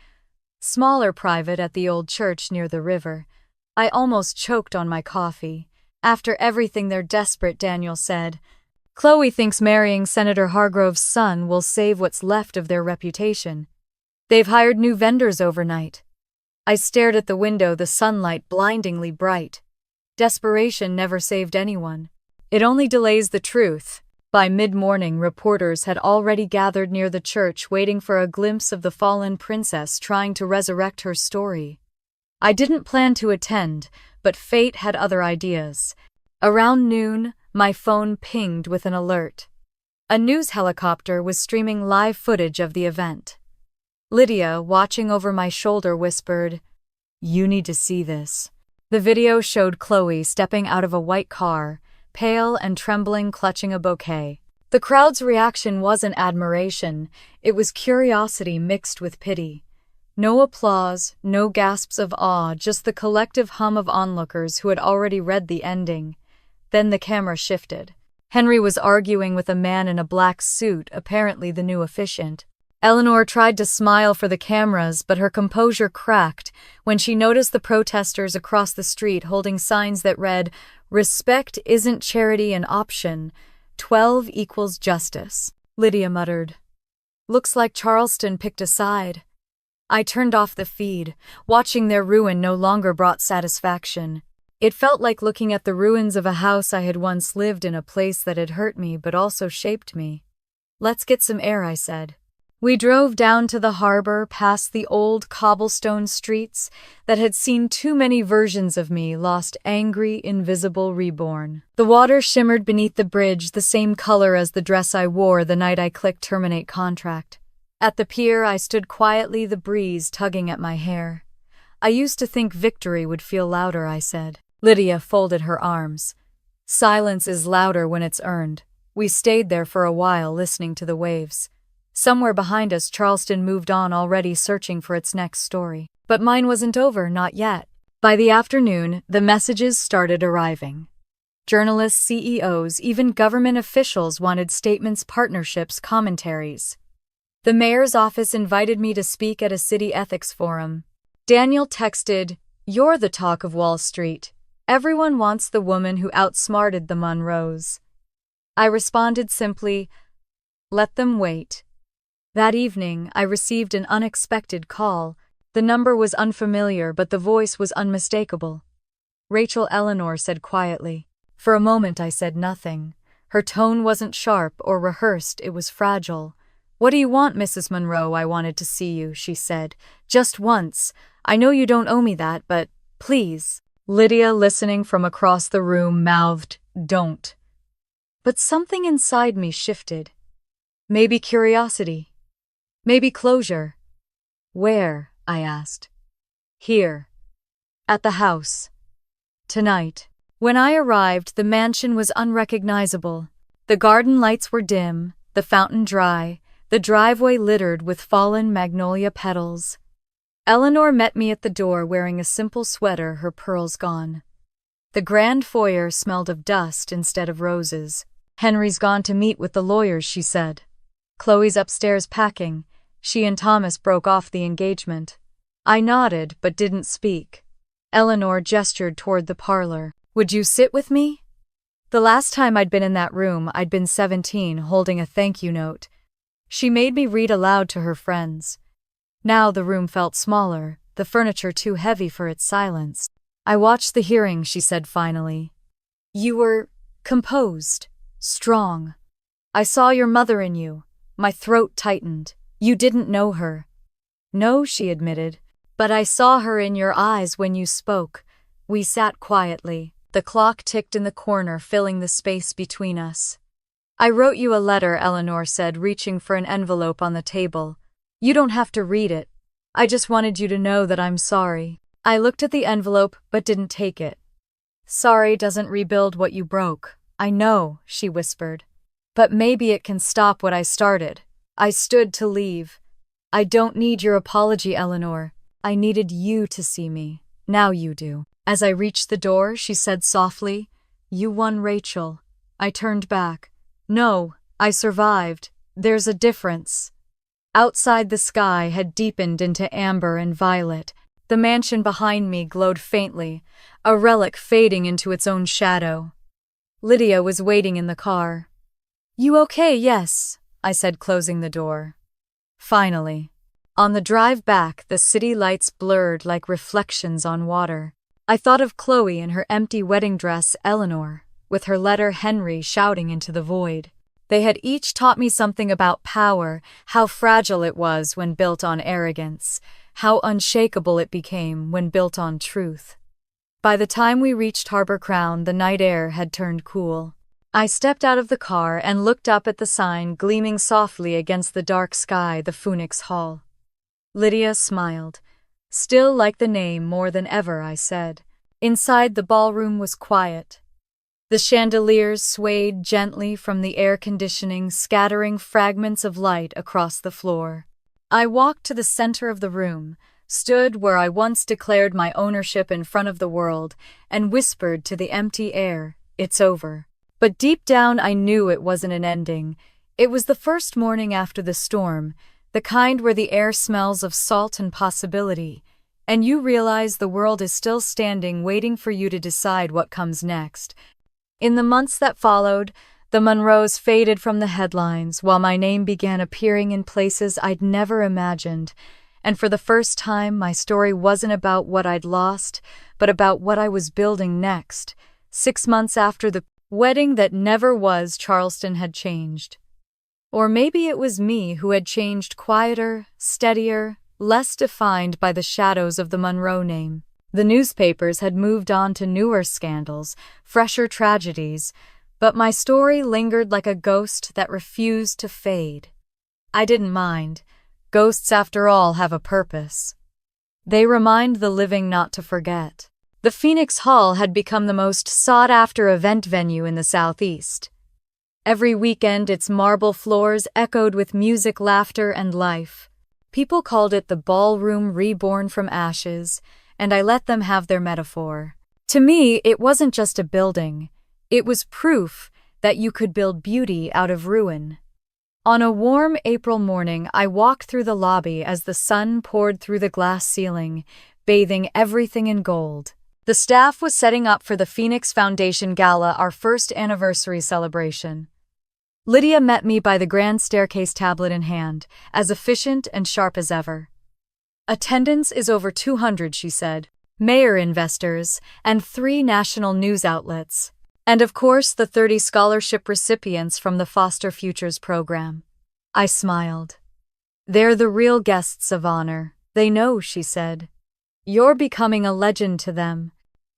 Smaller, private, at the old church near the river. I almost choked on my coffee. After everything, they're desperate, Daniel said. Chloe thinks marrying Senator Hargrove's son will save what's left of their reputation. They've hired new vendors overnight. I stared at the window, the sunlight blindingly bright. Desperation never saved anyone. It only delays the truth. By mid-morning, reporters had already gathered near the church, waiting for a glimpse of the fallen princess trying to resurrect her story. I didn't plan to attend, but fate had other ideas. Around noon, my phone pinged with an alert. A news helicopter was streaming live footage of the event. Lydia, watching over my shoulder, whispered, "You need to see this." The video showed Chloe stepping out of a white car, pale and trembling, clutching a bouquet. The crowd's reaction wasn't admiration, it was curiosity mixed with pity. No applause, no gasps of awe, just the collective hum of onlookers who had already read the ending. Then the camera shifted. Henry was arguing with a man in a black suit, apparently the new officiant. Eleanor tried to smile for the cameras, but her composure cracked when she noticed the protesters across the street holding signs that read, "Respect isn't charity, an option. 12 equals justice." Lydia muttered, "Looks like Charleston picked a side." I turned off the feed. Watching their ruin no longer brought satisfaction. It felt like looking at the ruins of a house I had once lived in, a place that had hurt me but also shaped me. "Let's get some air," I said. We drove down to the harbor, past the old cobblestone streets that had seen too many versions of me, lost, angry, invisible, reborn. The water shimmered beneath the bridge, the same color as the dress I wore the night I clicked terminate contract. At the pier, I stood quietly, the breeze tugging at my hair. "I used to think victory would feel louder," I said. Lydia folded her arms. "Silence is louder when it's earned." We stayed there for a while, listening to the waves. Somewhere behind us, Charleston moved on, already searching for its next story. But mine wasn't over, not yet. By the afternoon, the messages started arriving. Journalists, CEOs, even government officials wanted statements, partnerships, commentaries. The mayor's office invited me to speak at a city ethics forum. Daniel texted, "You're the talk of Wall Street. Everyone wants the woman who outsmarted the Monroes." I responded simply, "Let them wait." That evening, I received an unexpected call. The number was unfamiliar, but the voice was unmistakable. "Rachel," Eleanor said quietly. For a moment, I said nothing. Her tone wasn't sharp or rehearsed, it was fragile. "What do you want, Mrs. Monroe?" "I wanted to see you," she said. "Just once. I know you don't owe me that, but please." Lydia, listening from across the room, mouthed, "Don't." But something inside me shifted. Maybe curiosity. Maybe closure. "Where?" I asked. "Here. At the house. Tonight." When I arrived, the mansion was unrecognizable. The garden lights were dim, the fountain dry, the driveway littered with fallen magnolia petals. Eleanor met me at the door wearing a simple sweater, her pearls gone. The grand foyer smelled of dust instead of roses. "Henry's gone to meet with the lawyers," she said. "Chloe's upstairs packing. She and Thomas broke off the engagement." I nodded but didn't speak. Eleanor gestured toward the parlor. "Would you sit with me?" The last time I'd been in that room, I'd been 17, holding a thank you note. She made me read aloud to her friends. Now the room felt smaller, the furniture too heavy for its silence. "I watched the hearing," she said finally. "You were composed, strong. I saw your mother in you." My throat tightened. "You didn't know her." "No," she admitted. "But I saw her in your eyes when you spoke." We sat quietly. The clock ticked in the corner, filling the space between us. "I wrote you a letter," Eleanor said, reaching for an envelope on the table. "You don't have to read it. I just wanted you to know that I'm sorry." I looked at the envelope but didn't take it. "Sorry doesn't rebuild what you broke." "I know," she whispered. "But maybe it can stop what I started." I stood to leave. "I don't need your apology, Eleanor. I needed you to see me. Now you do." As I reached the door, she said softly, "You won, Rachel." I turned back. "No, I survived. There's a difference." Outside, the sky had deepened into amber and violet. The mansion behind me glowed faintly, a relic fading into its own shadow. Lydia was waiting in the car. "You okay?" "Yes," I said, closing the door. Finally. On the drive back, the city lights blurred like reflections on water. I thought of Chloe in her empty wedding dress, Eleanor, with her letter, Henry, shouting into the void. They had each taught me something about power, how fragile it was when built on arrogance, how unshakable it became when built on truth. By the time we reached Harbor Crown, the night air had turned cool. I stepped out of the car and looked up at the sign gleaming softly against the dark sky, the Phoenix Hall. Lydia smiled. "Still like the name more than ever," I said. Inside, the ballroom was quiet. The chandeliers swayed gently from the air conditioning, scattering fragments of light across the floor. I walked to the center of the room, stood where I once declared my ownership in front of the world, and whispered to the empty air, "It's over." But deep down, I knew it wasn't an ending. It was the first morning after the storm, the kind where the air smells of salt and possibility, and you realize the world is still standing, waiting for you to decide what comes next. In the months that followed, the Monroes faded from the headlines, while my name began appearing in places I'd never imagined. And for the first time, my story wasn't about what I'd lost, but about what I was building next. 6 months after the wedding that never was, Charleston had changed. Or maybe it was me who had changed, quieter, steadier, less defined by the shadows of the Monroe name. The newspapers had moved on to newer scandals, fresher tragedies, but my story lingered like a ghost that refused to fade. I didn't mind. Ghosts, after all, have a purpose. They remind the living not to forget. The Phoenix Hall had become the most sought-after event venue in the Southeast. Every weekend, its marble floors echoed with music, laughter, and life. People called it the ballroom reborn from ashes, and I let them have their metaphor. To me, it wasn't just a building. It was proof that you could build beauty out of ruin. On a warm April morning, I walked through the lobby as the sun poured through the glass ceiling, bathing everything in gold. The staff was setting up for the Phoenix Foundation Gala, our first anniversary celebration. Lydia met me by the grand staircase, tablet in hand, as efficient and sharp as ever. "Attendance is over 200, she said. Mayor investors, and 3 national news outlets. And of course the 30 scholarship recipients from the Foster Futures program." I smiled. "They're the real guests of honor. They know," she said. "You're becoming a legend to them."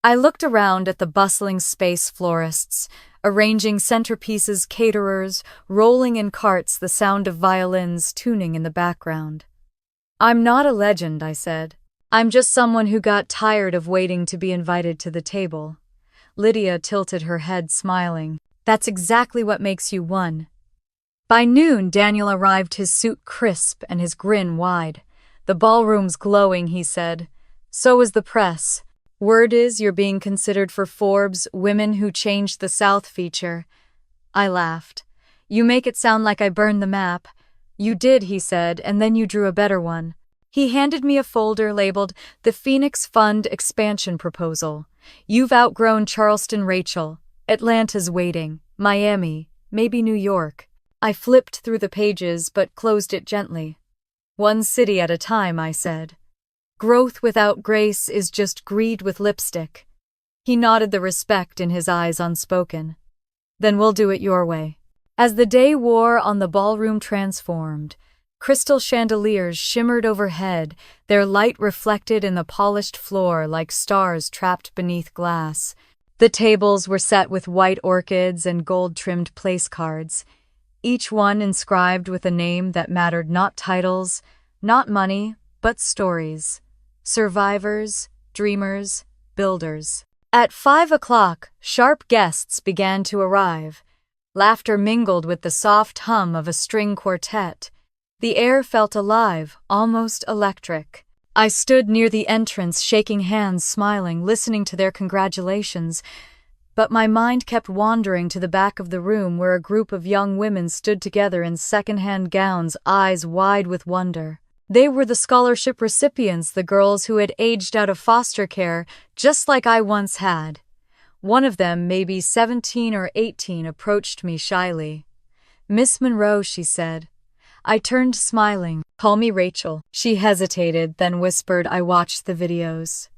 I looked around at the bustling space, florists, arranging centerpieces, caterers, rolling in carts, the sound of violins tuning in the background. "I'm not a legend," I said. "I'm just someone who got tired of waiting to be invited to the table." Lydia tilted her head, smiling. "That's exactly what makes you one." By noon, Daniel arrived, his suit crisp and his grin wide. "The ballroom's glowing," he said. "So is the press. Word is you're being considered for Forbes' Women Who Changed the South feature." I laughed. "You make it sound like I burned the map." "You did," he said, "and then you drew a better one." He handed me a folder labeled "The Phoenix Fund Expansion Proposal." "You've outgrown Charleston, Rachel. Atlanta's waiting. Miami, maybe New York." I flipped through the pages but closed it gently. "One city at a time," I said. "Growth without grace is just greed with lipstick." He nodded, the respect in his eyes unspoken. "Then we'll do it your way." As the day wore on, the ballroom transformed. Crystal chandeliers shimmered overhead, their light reflected in the polished floor like stars trapped beneath glass. The tables were set with white orchids and gold-trimmed place cards, each one inscribed with a name that mattered, not titles, not money, but stories. Survivors, dreamers, builders. At 5 o'clock, sharp guests began to arrive. Laughter mingled with the soft hum of a string quartet. The air felt alive, almost electric. I stood near the entrance, shaking hands, smiling, listening to their congratulations. But my mind kept wandering to the back of the room where a group of young women stood together in second-hand gowns, eyes wide with wonder. They were the scholarship recipients, the girls who had aged out of foster care, just like I once had. One of them, maybe 17 or 18, approached me shyly. "Miss Monroe," she said. I turned, smiling. "Call me Rachel." She hesitated, then whispered, "I watched the videos.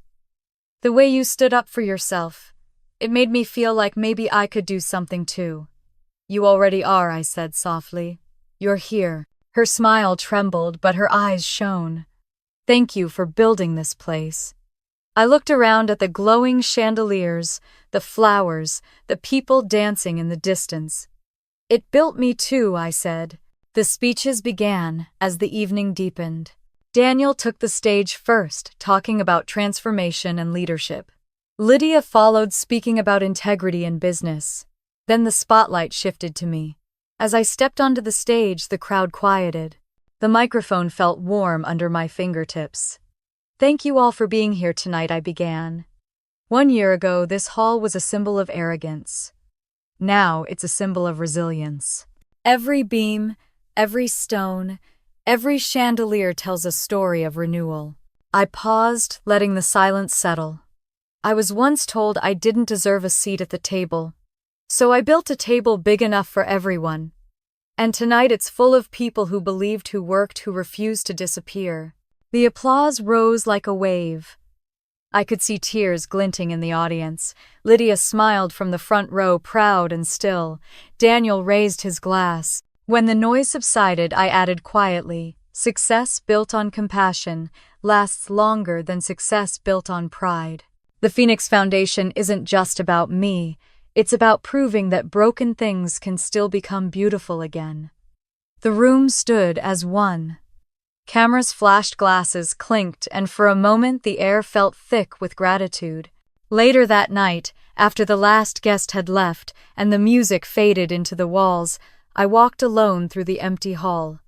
The way you stood up for yourself. It made me feel like maybe I could do something too." "You already are," I said softly. "You're here." Her smile trembled, but her eyes shone. "Thank you for building this place." I looked around at the glowing chandeliers, the flowers, the people dancing in the distance. "It built me too," I said. The speeches began as the evening deepened. Daniel took the stage first, talking about transformation and leadership. Lydia followed, speaking about integrity in business. Then the spotlight shifted to me. As I stepped onto the stage, the crowd quieted. The microphone felt warm under my fingertips. "Thank you all for being here tonight," I began. "1 year ago, this hall was a symbol of arrogance. Now it's a symbol of resilience. Every beam, every stone, every chandelier tells a story of renewal." I paused, letting the silence settle. I was once told I didn't deserve a seat at the table. So I built a table big enough for everyone. And tonight it's full of people who believed, who worked, who refused to disappear. The applause rose like a wave. I could see tears glinting in the audience. Lydia smiled from the front row, proud and still. Daniel raised his glass. When the noise subsided, I added quietly, "Success built on compassion lasts longer than success built on pride." The Phoenix Foundation isn't just about me. It's about proving that broken things can still become beautiful again. The room stood as one. Cameras flashed, glasses clinked, and for a moment the air felt thick with gratitude. Later that night, after the last guest had left and the music faded into the walls, I walked alone through the empty hall.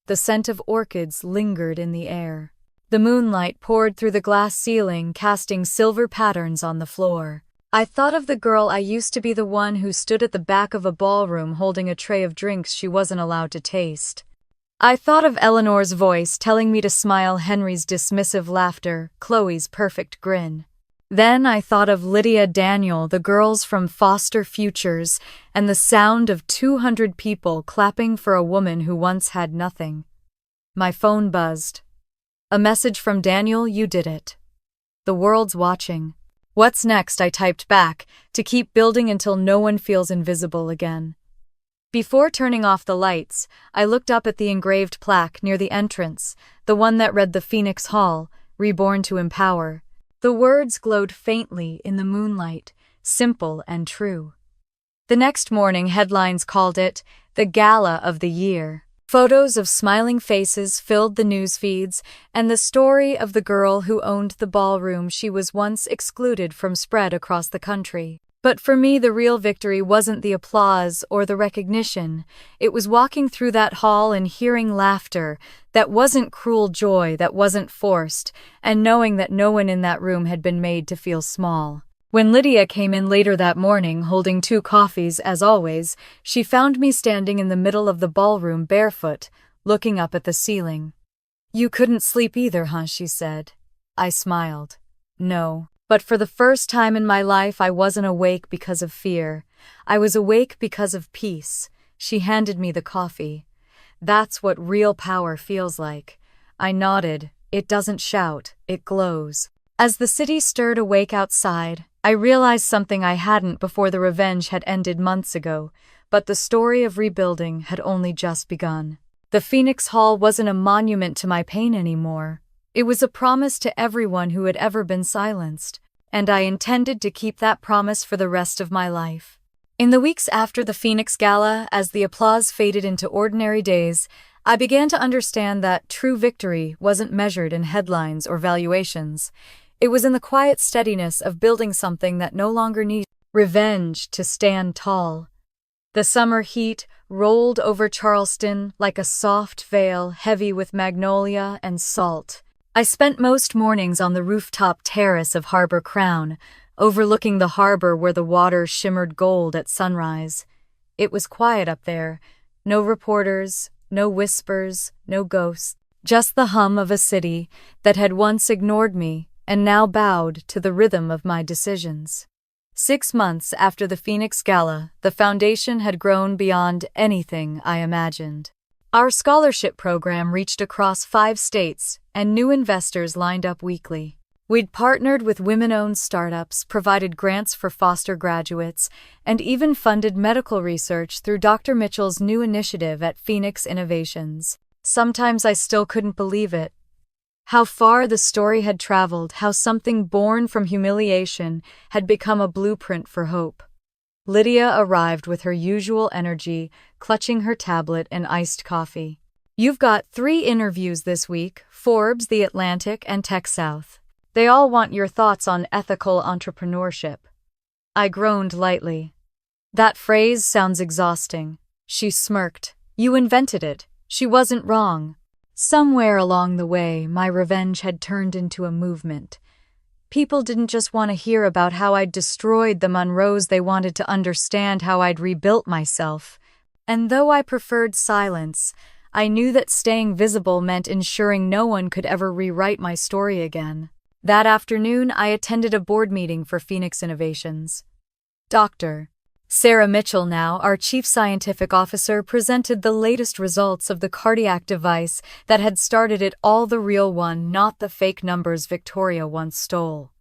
The scent of orchids lingered in the air. The moonlight poured through the glass ceiling, casting silver patterns on the floor. I thought of the girl I used to be, the one who stood at the back of a ballroom holding a tray of drinks she wasn't allowed to taste. I thought of Eleanor's voice telling me to smile, Henry's dismissive laughter, Chloe's perfect grin. Then I thought of Lydia, Daniel, the girls from Foster Futures, and the sound of 200 people clapping for a woman who once had nothing. My phone buzzed. A message from Daniel: "You did it. The world's watching." "What's next?" I typed back, "to keep building until no one feels invisible again." Before turning off the lights, I looked up at the engraved plaque near the entrance, the one that read "The Phoenix Hall, Reborn to Empower." The words glowed faintly in the moonlight, simple and true. The next morning, headlines called it the Gala of the Year. Photos of smiling faces filled the news feeds, and the story of the girl who owned the ballroom she was once excluded from spread across the country. But for me, the real victory wasn't the applause or the recognition. It was walking through that hall and hearing laughter that wasn't cruel joy, that wasn't forced, and knowing that no one in that room had been made to feel small. When Lydia came in later that morning, holding 2 coffees as always, she found me standing in the middle of the ballroom barefoot, looking up at the ceiling. "You couldn't sleep either, huh?" she said. I smiled. "No. But for the first time in my life, I wasn't awake because of fear. I was awake because of peace." She handed me the coffee. "That's what real power feels like." I nodded. "It doesn't shout, it glows." As the city stirred awake outside, I realized something I hadn't before: the revenge had ended months ago, but the story of rebuilding had only just begun. The Phoenix Hall wasn't a monument to my pain anymore. It was a promise to everyone who had ever been silenced, and I intended to keep that promise for the rest of my life. In the weeks after the Phoenix Gala, as the applause faded into ordinary days, I began to understand that true victory wasn't measured in headlines or valuations. It was in the quiet steadiness of building something that no longer needed revenge to stand tall. The summer heat rolled over Charleston like a soft veil, heavy with magnolia and salt. I spent most mornings on the rooftop terrace of Harbor Crown, overlooking the harbor where the water shimmered gold at sunrise. It was quiet up there. No reporters, no whispers, no ghosts. Just the hum of a city that had once ignored me and now bowed to the rhythm of my decisions. 6 months after the Phoenix Gala, the foundation had grown beyond anything I imagined. Our scholarship program reached across 5 states, and new investors lined up weekly. We'd partnered with women-owned startups, provided grants for foster graduates, and even funded medical research through Dr. Mitchell's new initiative at Phoenix Innovations. Sometimes I still couldn't believe it. How far the story had traveled, how something born from humiliation had become a blueprint for hope. Lydia arrived with her usual energy, clutching her tablet and iced coffee. "You've got 3 interviews this week: Forbes, The Atlantic, and TechSouth. They all want your thoughts on ethical entrepreneurship." I groaned lightly. "That phrase sounds exhausting." She smirked. "You invented it. She wasn't wrong." Somewhere along the way, my revenge had turned into a movement. People didn't just want to hear about how I'd destroyed the Monroes, they wanted to understand how I'd rebuilt myself. And though I preferred silence, I knew that staying visible meant ensuring no one could ever rewrite my story again. That afternoon, I attended a board meeting for Phoenix Innovations. Dr. Sarah Mitchell, now our Chief Scientific Officer, presented the latest results of the cardiac device that had started it all, the real one, not the fake numbers Victoria once stole.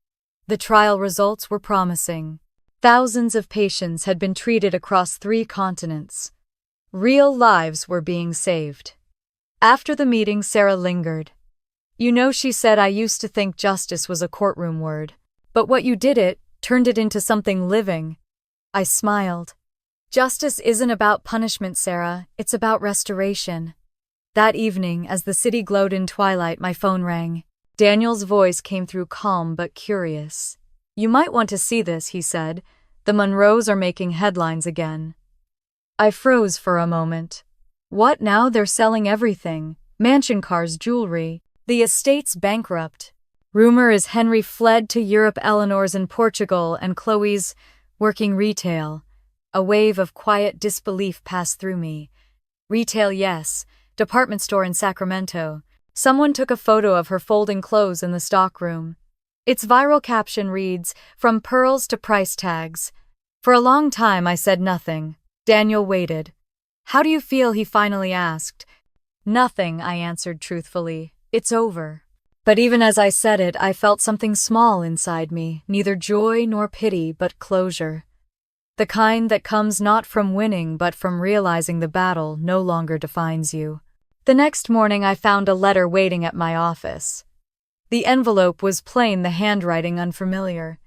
The trial results were promising. Thousands of patients had been treated across 3 continents. Real lives were being saved. After the meeting, Sarah lingered. "You know," she said, "I used to think justice was a courtroom word. But what you turned it into something living." I smiled. "Justice isn't about punishment, Sarah. It's about restoration." That evening, as the city glowed in twilight, my phone rang. Daniel's voice came through, calm but curious. "You might want to see this," he said. "The Monroes are making headlines again." I froze for a moment. What now? They're selling everything. Mansion cars, jewelry. The estate's bankrupt. Rumor is Henry fled to Europe, Eleanor's in Portugal, and Chloe's working retail. A wave of quiet disbelief passed through me. Retail, yes. Department store in Sacramento. Someone took a photo of her folding clothes in the stockroom. Its viral caption reads, "From pearls to price tags." For a long time I said nothing. Daniel waited. "How do you feel?" he finally asked. "Nothing," I answered truthfully. "It's over." But even as I said it, I felt something small inside me, neither joy nor pity, but closure. The kind that comes not from winning but from realizing the battle no longer defines you. The next morning I found a letter waiting at my office. The envelope was plain, the handwriting unfamiliar.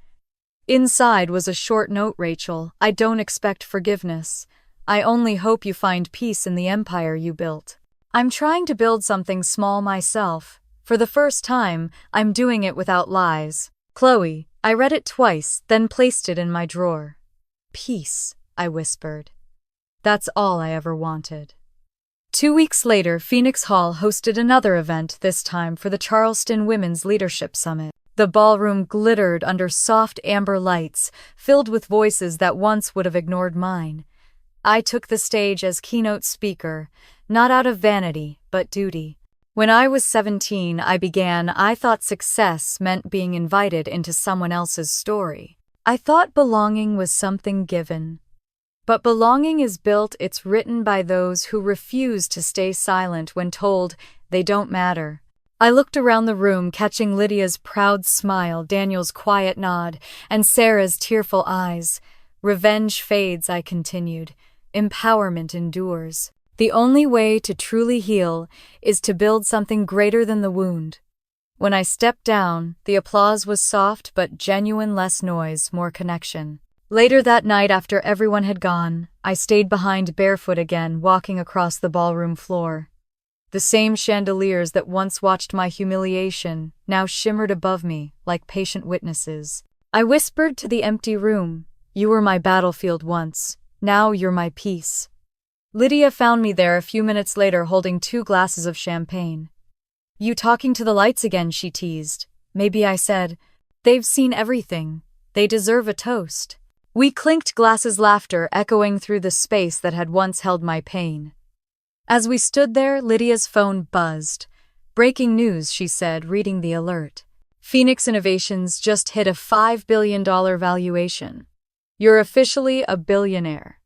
Inside was a short note: "Rachel, I don't expect forgiveness. I only hope you find peace in the empire you built. I'm trying to build something small myself. For the first time, I'm doing it without lies. Chloe." I read it twice, then placed it in my drawer. "Peace," I whispered. "That's all I ever wanted." 2 weeks later, Phoenix Hall hosted another event, this time for the Charleston Women's Leadership Summit. The ballroom glittered under soft amber lights, filled with voices that once would have ignored mine. I took the stage as keynote speaker, not out of vanity, but duty. When I was 17, I thought success meant being invited into someone else's story. I thought belonging was something given. But belonging is built, it's written by those who refuse to stay silent when told they don't matter. I looked around the room, catching Lydia's proud smile, Daniel's quiet nod, and Sarah's tearful eyes. "Revenge fades," I continued. "Empowerment endures. The only way to truly heal is to build something greater than the wound." When I stepped down, the applause was soft but genuine, less noise, more connection. Later that night, after everyone had gone, I stayed behind barefoot again, walking across the ballroom floor. The same chandeliers that once watched my humiliation now shimmered above me like patient witnesses. I whispered to the empty room, "You were my battlefield once, now you're my peace." Lydia found me there a few minutes later, holding 2 glasses of champagne. "You talking to the lights again?" she teased. "Maybe," I said. "They've seen everything. They deserve a toast." We clinked glasses, laughter echoing through the space that had once held my pain. As we stood there, Lydia's phone buzzed. "Breaking news," she said, reading the alert. "Phoenix Innovations just hit a $5 billion valuation. You're officially a billionaire."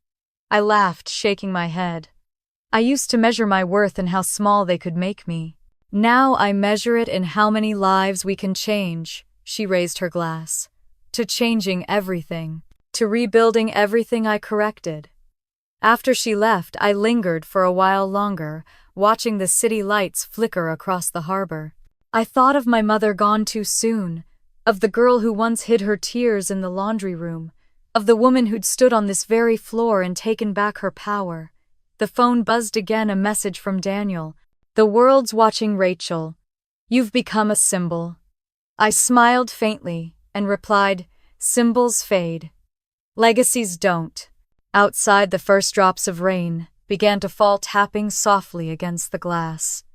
I laughed, shaking my head. I used to measure my worth in how small they could make me. Now I measure it in how many lives we can change. She raised her glass. "To changing everything. To rebuilding everything I corrected." After she left, I lingered for a while longer, watching the city lights flicker across the harbor. I thought of my mother gone too soon, of the girl who once hid her tears in the laundry room, of the woman who'd stood on this very floor and taken back her power. The phone buzzed again, a message from Daniel. "The world's watching, Rachel. You've become a symbol." I smiled faintly and replied, "Symbols fade. Legacies don't." Outside, the first drops of rain began to fall, tapping softly against the glass.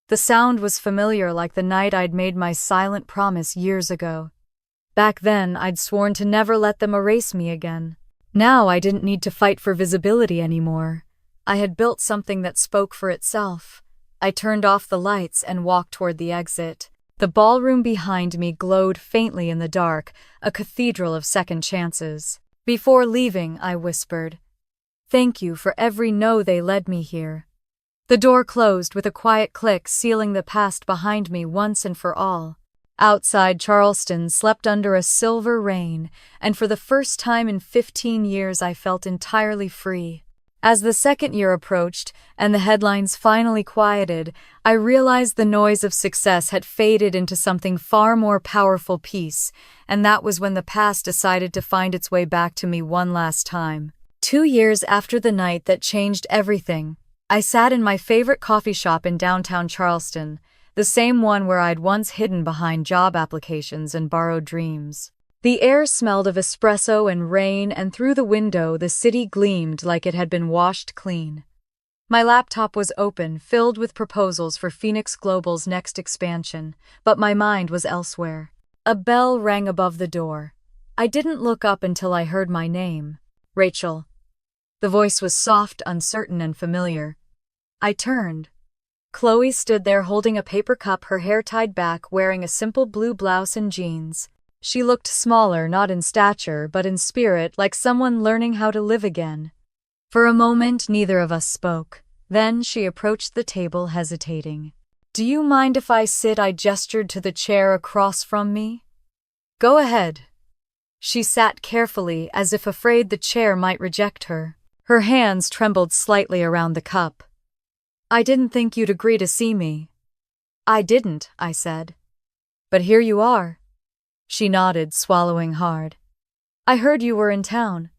The sound was familiar, like the night I'd made my silent promise years ago. Back then, I'd sworn to never let them erase me again. Now I didn't need to fight for visibility anymore. I had built something that spoke for itself. I turned off the lights and walked toward the exit. The ballroom behind me glowed faintly in the dark, a cathedral of second chances. Before leaving, I whispered, "Thank you for every no they led me here." The door closed with a quiet click, sealing the past behind me once and for all. Outside, Charleston slept under a silver rain, and for the first time in 15 years I felt entirely free. As the second year approached, and the headlines finally quieted, I realized the noise of success had faded into something far more powerful: peace, and that was when the past decided to find its way back to me one last time. 2 years after the night that changed everything, I sat in my favorite coffee shop in downtown Charleston, the same one where I'd once hidden behind job applications and borrowed dreams. The air smelled of espresso and rain, and through the window the city gleamed like it had been washed clean. My laptop was open, filled with proposals for Phoenix Global's next expansion, but my mind was elsewhere. A bell rang above the door. I didn't look up until I heard my name. Rachel. The voice was soft, uncertain, and familiar. I turned. Chloe stood there holding a paper cup, her hair tied back, wearing a simple blue blouse and jeans. She looked smaller, not in stature, but in spirit, like someone learning how to live again. For a moment, neither of us spoke. Then she approached the table, hesitating. "Do you mind if I sit?" I gestured to the chair across from me. "Go ahead." She sat carefully, as if afraid the chair might reject her. Her hands trembled slightly around the cup. "I didn't think you'd agree to see me." "I didn't," I said. "But here you are." She nodded, swallowing hard. "I heard you were in town."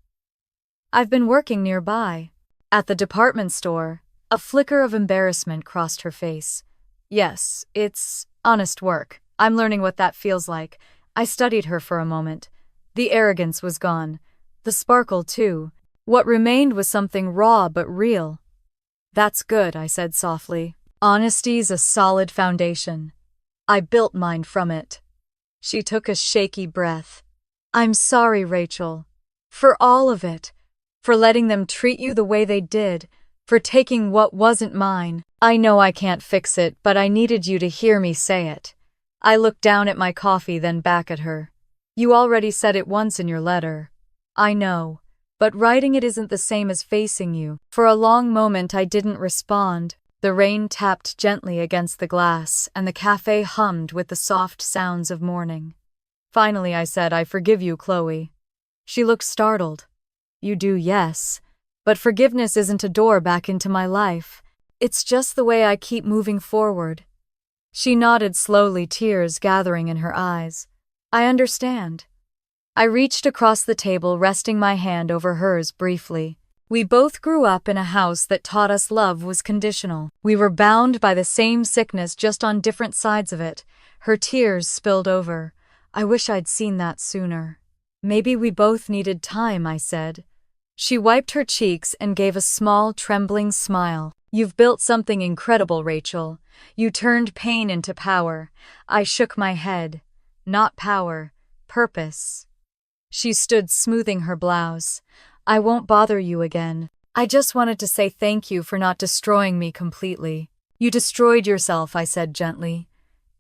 "I've been working nearby. At the department store." A flicker of embarrassment crossed her face. "Yes, it's honest work. I'm learning what that feels like." I studied her for a moment. The arrogance was gone. The sparkle, too. What remained was something raw but real. "That's good," I said softly. "Honesty's a solid foundation. I built mine from it." She took a shaky breath. "I'm sorry, Rachel. For all of it. For letting them treat you the way they did. For taking what wasn't mine. I know I can't fix it, but I needed you to hear me say it." I looked down at my coffee, then back at her. "You already said it once in your letter." "I know. But writing it isn't the same as facing you." For a long moment I didn't respond. The rain tapped gently against the glass, and the cafe hummed with the soft sounds of morning. Finally I said, "I forgive you, Chloe." She looked startled. "You do, yes. But forgiveness isn't a door back into my life. It's just the way I keep moving forward." She nodded slowly, tears gathering in her eyes. "I understand." I reached across the table, resting my hand over hers briefly. We both grew up in a house that taught us love was conditional. We were bound by the same sickness, just on different sides of it. Her tears spilled over. "I wish I'd seen that sooner." "Maybe we both needed time," I said. She wiped her cheeks and gave a small, trembling smile. "You've built something incredible, Rachel. You turned pain into power." I shook my head. "Not power, purpose." She stood, smoothing her blouse. "I won't bother you again. I just wanted to say thank you for not destroying me completely." "You destroyed yourself," I said gently.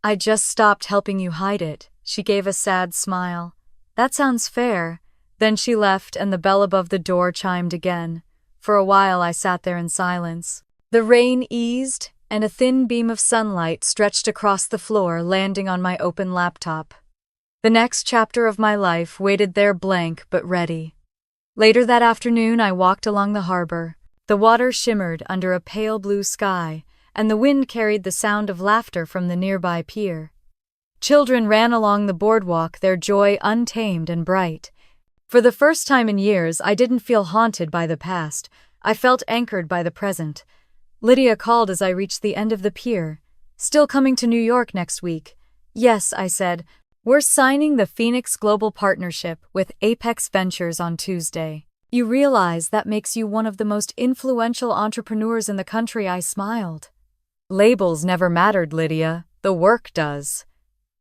"I just stopped helping you hide it." She gave a sad smile. "That sounds fair." Then she left, and the bell above the door chimed again. For a while I sat there in silence. The rain eased, and a thin beam of sunlight stretched across the floor, landing on my open laptop. The next chapter of my life waited there, blank but ready. Later that afternoon I walked along the harbor. The water shimmered under a pale blue sky, and the wind carried the sound of laughter from the nearby pier. Children ran along the boardwalk, their joy untamed and bright. For the first time in years, I didn't feel haunted by the past. I felt anchored by the present. Lydia called as I reached the end of the pier. "Still coming to New York next week?" "Yes," I said. "We're signing the Phoenix Global Partnership with Apex Ventures on Tuesday." "You realize that makes you one of the most influential entrepreneurs in the country?" I smiled. "Labels never mattered, Lydia. The work does."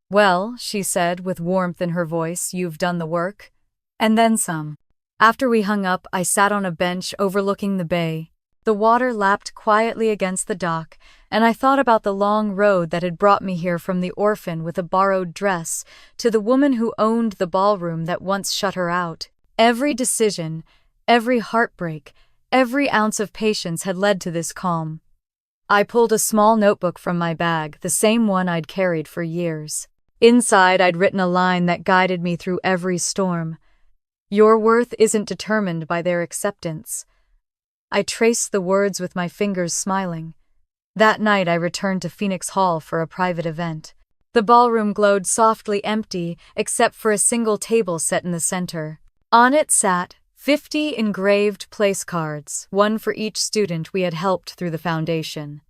"Well," she said with warmth in her voice, "you've done the work. And then some." After we hung up, I sat on a bench overlooking the bay. The water lapped quietly against the dock, and I thought about the long road that had brought me here, from the orphan with a borrowed dress to the woman who owned the ballroom that once shut her out. Every decision, every heartbreak, every ounce of patience had led to this calm. I pulled a small notebook from my bag, the same one I'd carried for years. Inside, I'd written a line that guided me through every storm. Your worth isn't determined by their acceptance. I traced the words with my fingers, smiling. That night I returned to Phoenix Hall for a private event. The ballroom glowed softly empty except for a single table set in the center. On it sat 50 engraved place cards, one for each student we had helped through the foundation.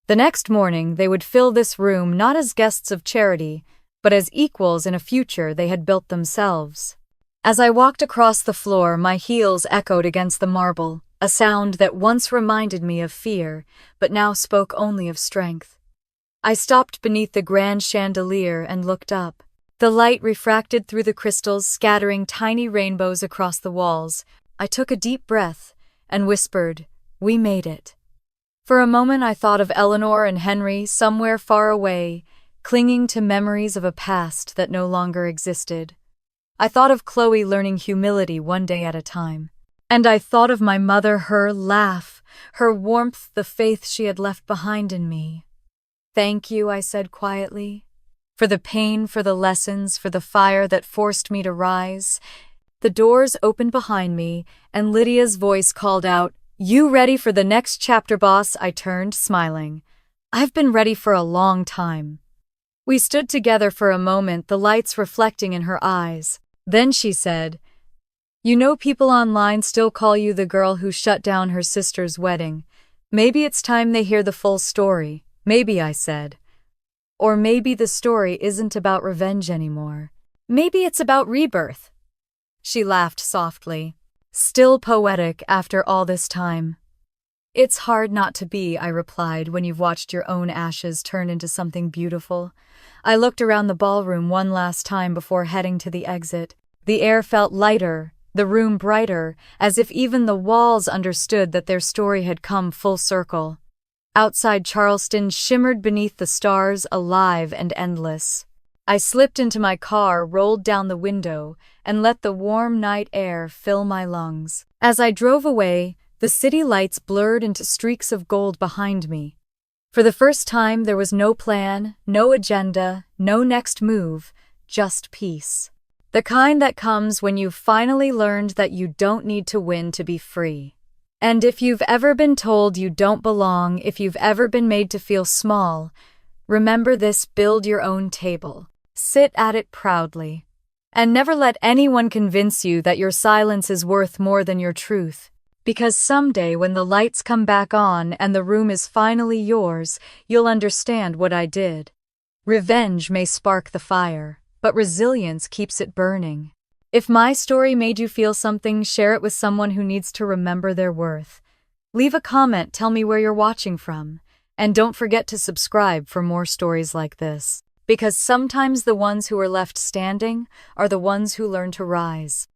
The next morning they would fill this room not as guests of charity, but as equals in a future they had built themselves. As I walked across the floor, my heels echoed against the marble, a sound that once reminded me of fear, but now spoke only of strength. I stopped beneath the grand chandelier and looked up. The light refracted through the crystals, scattering tiny rainbows across the walls. I took a deep breath and whispered, "We made it." For a moment I thought of Eleanor and Henry somewhere far away, clinging to memories of a past that no longer existed. I thought of Chloe learning humility one day at a time. And I thought of my mother, her laugh, her warmth, the faith she had left behind in me. "Thank you," I said quietly. "For the pain, for the lessons, for the fire that forced me to rise." The doors opened behind me, and Lydia's voice called out, "You ready for the next chapter, boss?" I turned, smiling. "I've been ready for a long time." We stood together for a moment, the lights reflecting in her eyes. Then she said, "You know, people online still call you the girl who shut down her sister's wedding. Maybe it's time they hear the full story." "Maybe," I said. "Or maybe the story isn't about revenge anymore. Maybe it's about rebirth." She laughed softly. "Still poetic after all this time." "It's hard not to be," I replied, "when you've watched your own ashes turn into something beautiful." I looked around the ballroom one last time before heading to the exit. The air felt lighter, the room brighter, as if even the walls understood that their story had come full circle. Outside, Charleston shimmered beneath the stars, alive and endless. I slipped into my car, rolled down the window, and let the warm night air fill my lungs. As I drove away, the city lights blurred into streaks of gold behind me. For the first time, there was no plan, no agenda, no next move, just peace. The kind that comes when you've finally learned that you don't need to win to be free. And if you've ever been told you don't belong, if you've ever been made to feel small, remember this: build your own table. Sit at it proudly. And never let anyone convince you that your silence is worth more than your truth. Because someday when the lights come back on and the room is finally yours, you'll understand what I did. Revenge may spark the fire, but resilience keeps it burning. If my story made you feel something, share it with someone who needs to remember their worth. Leave a comment, tell me where you're watching from. And don't forget to subscribe for more stories like this. Because sometimes the ones who are left standing are the ones who learn to rise.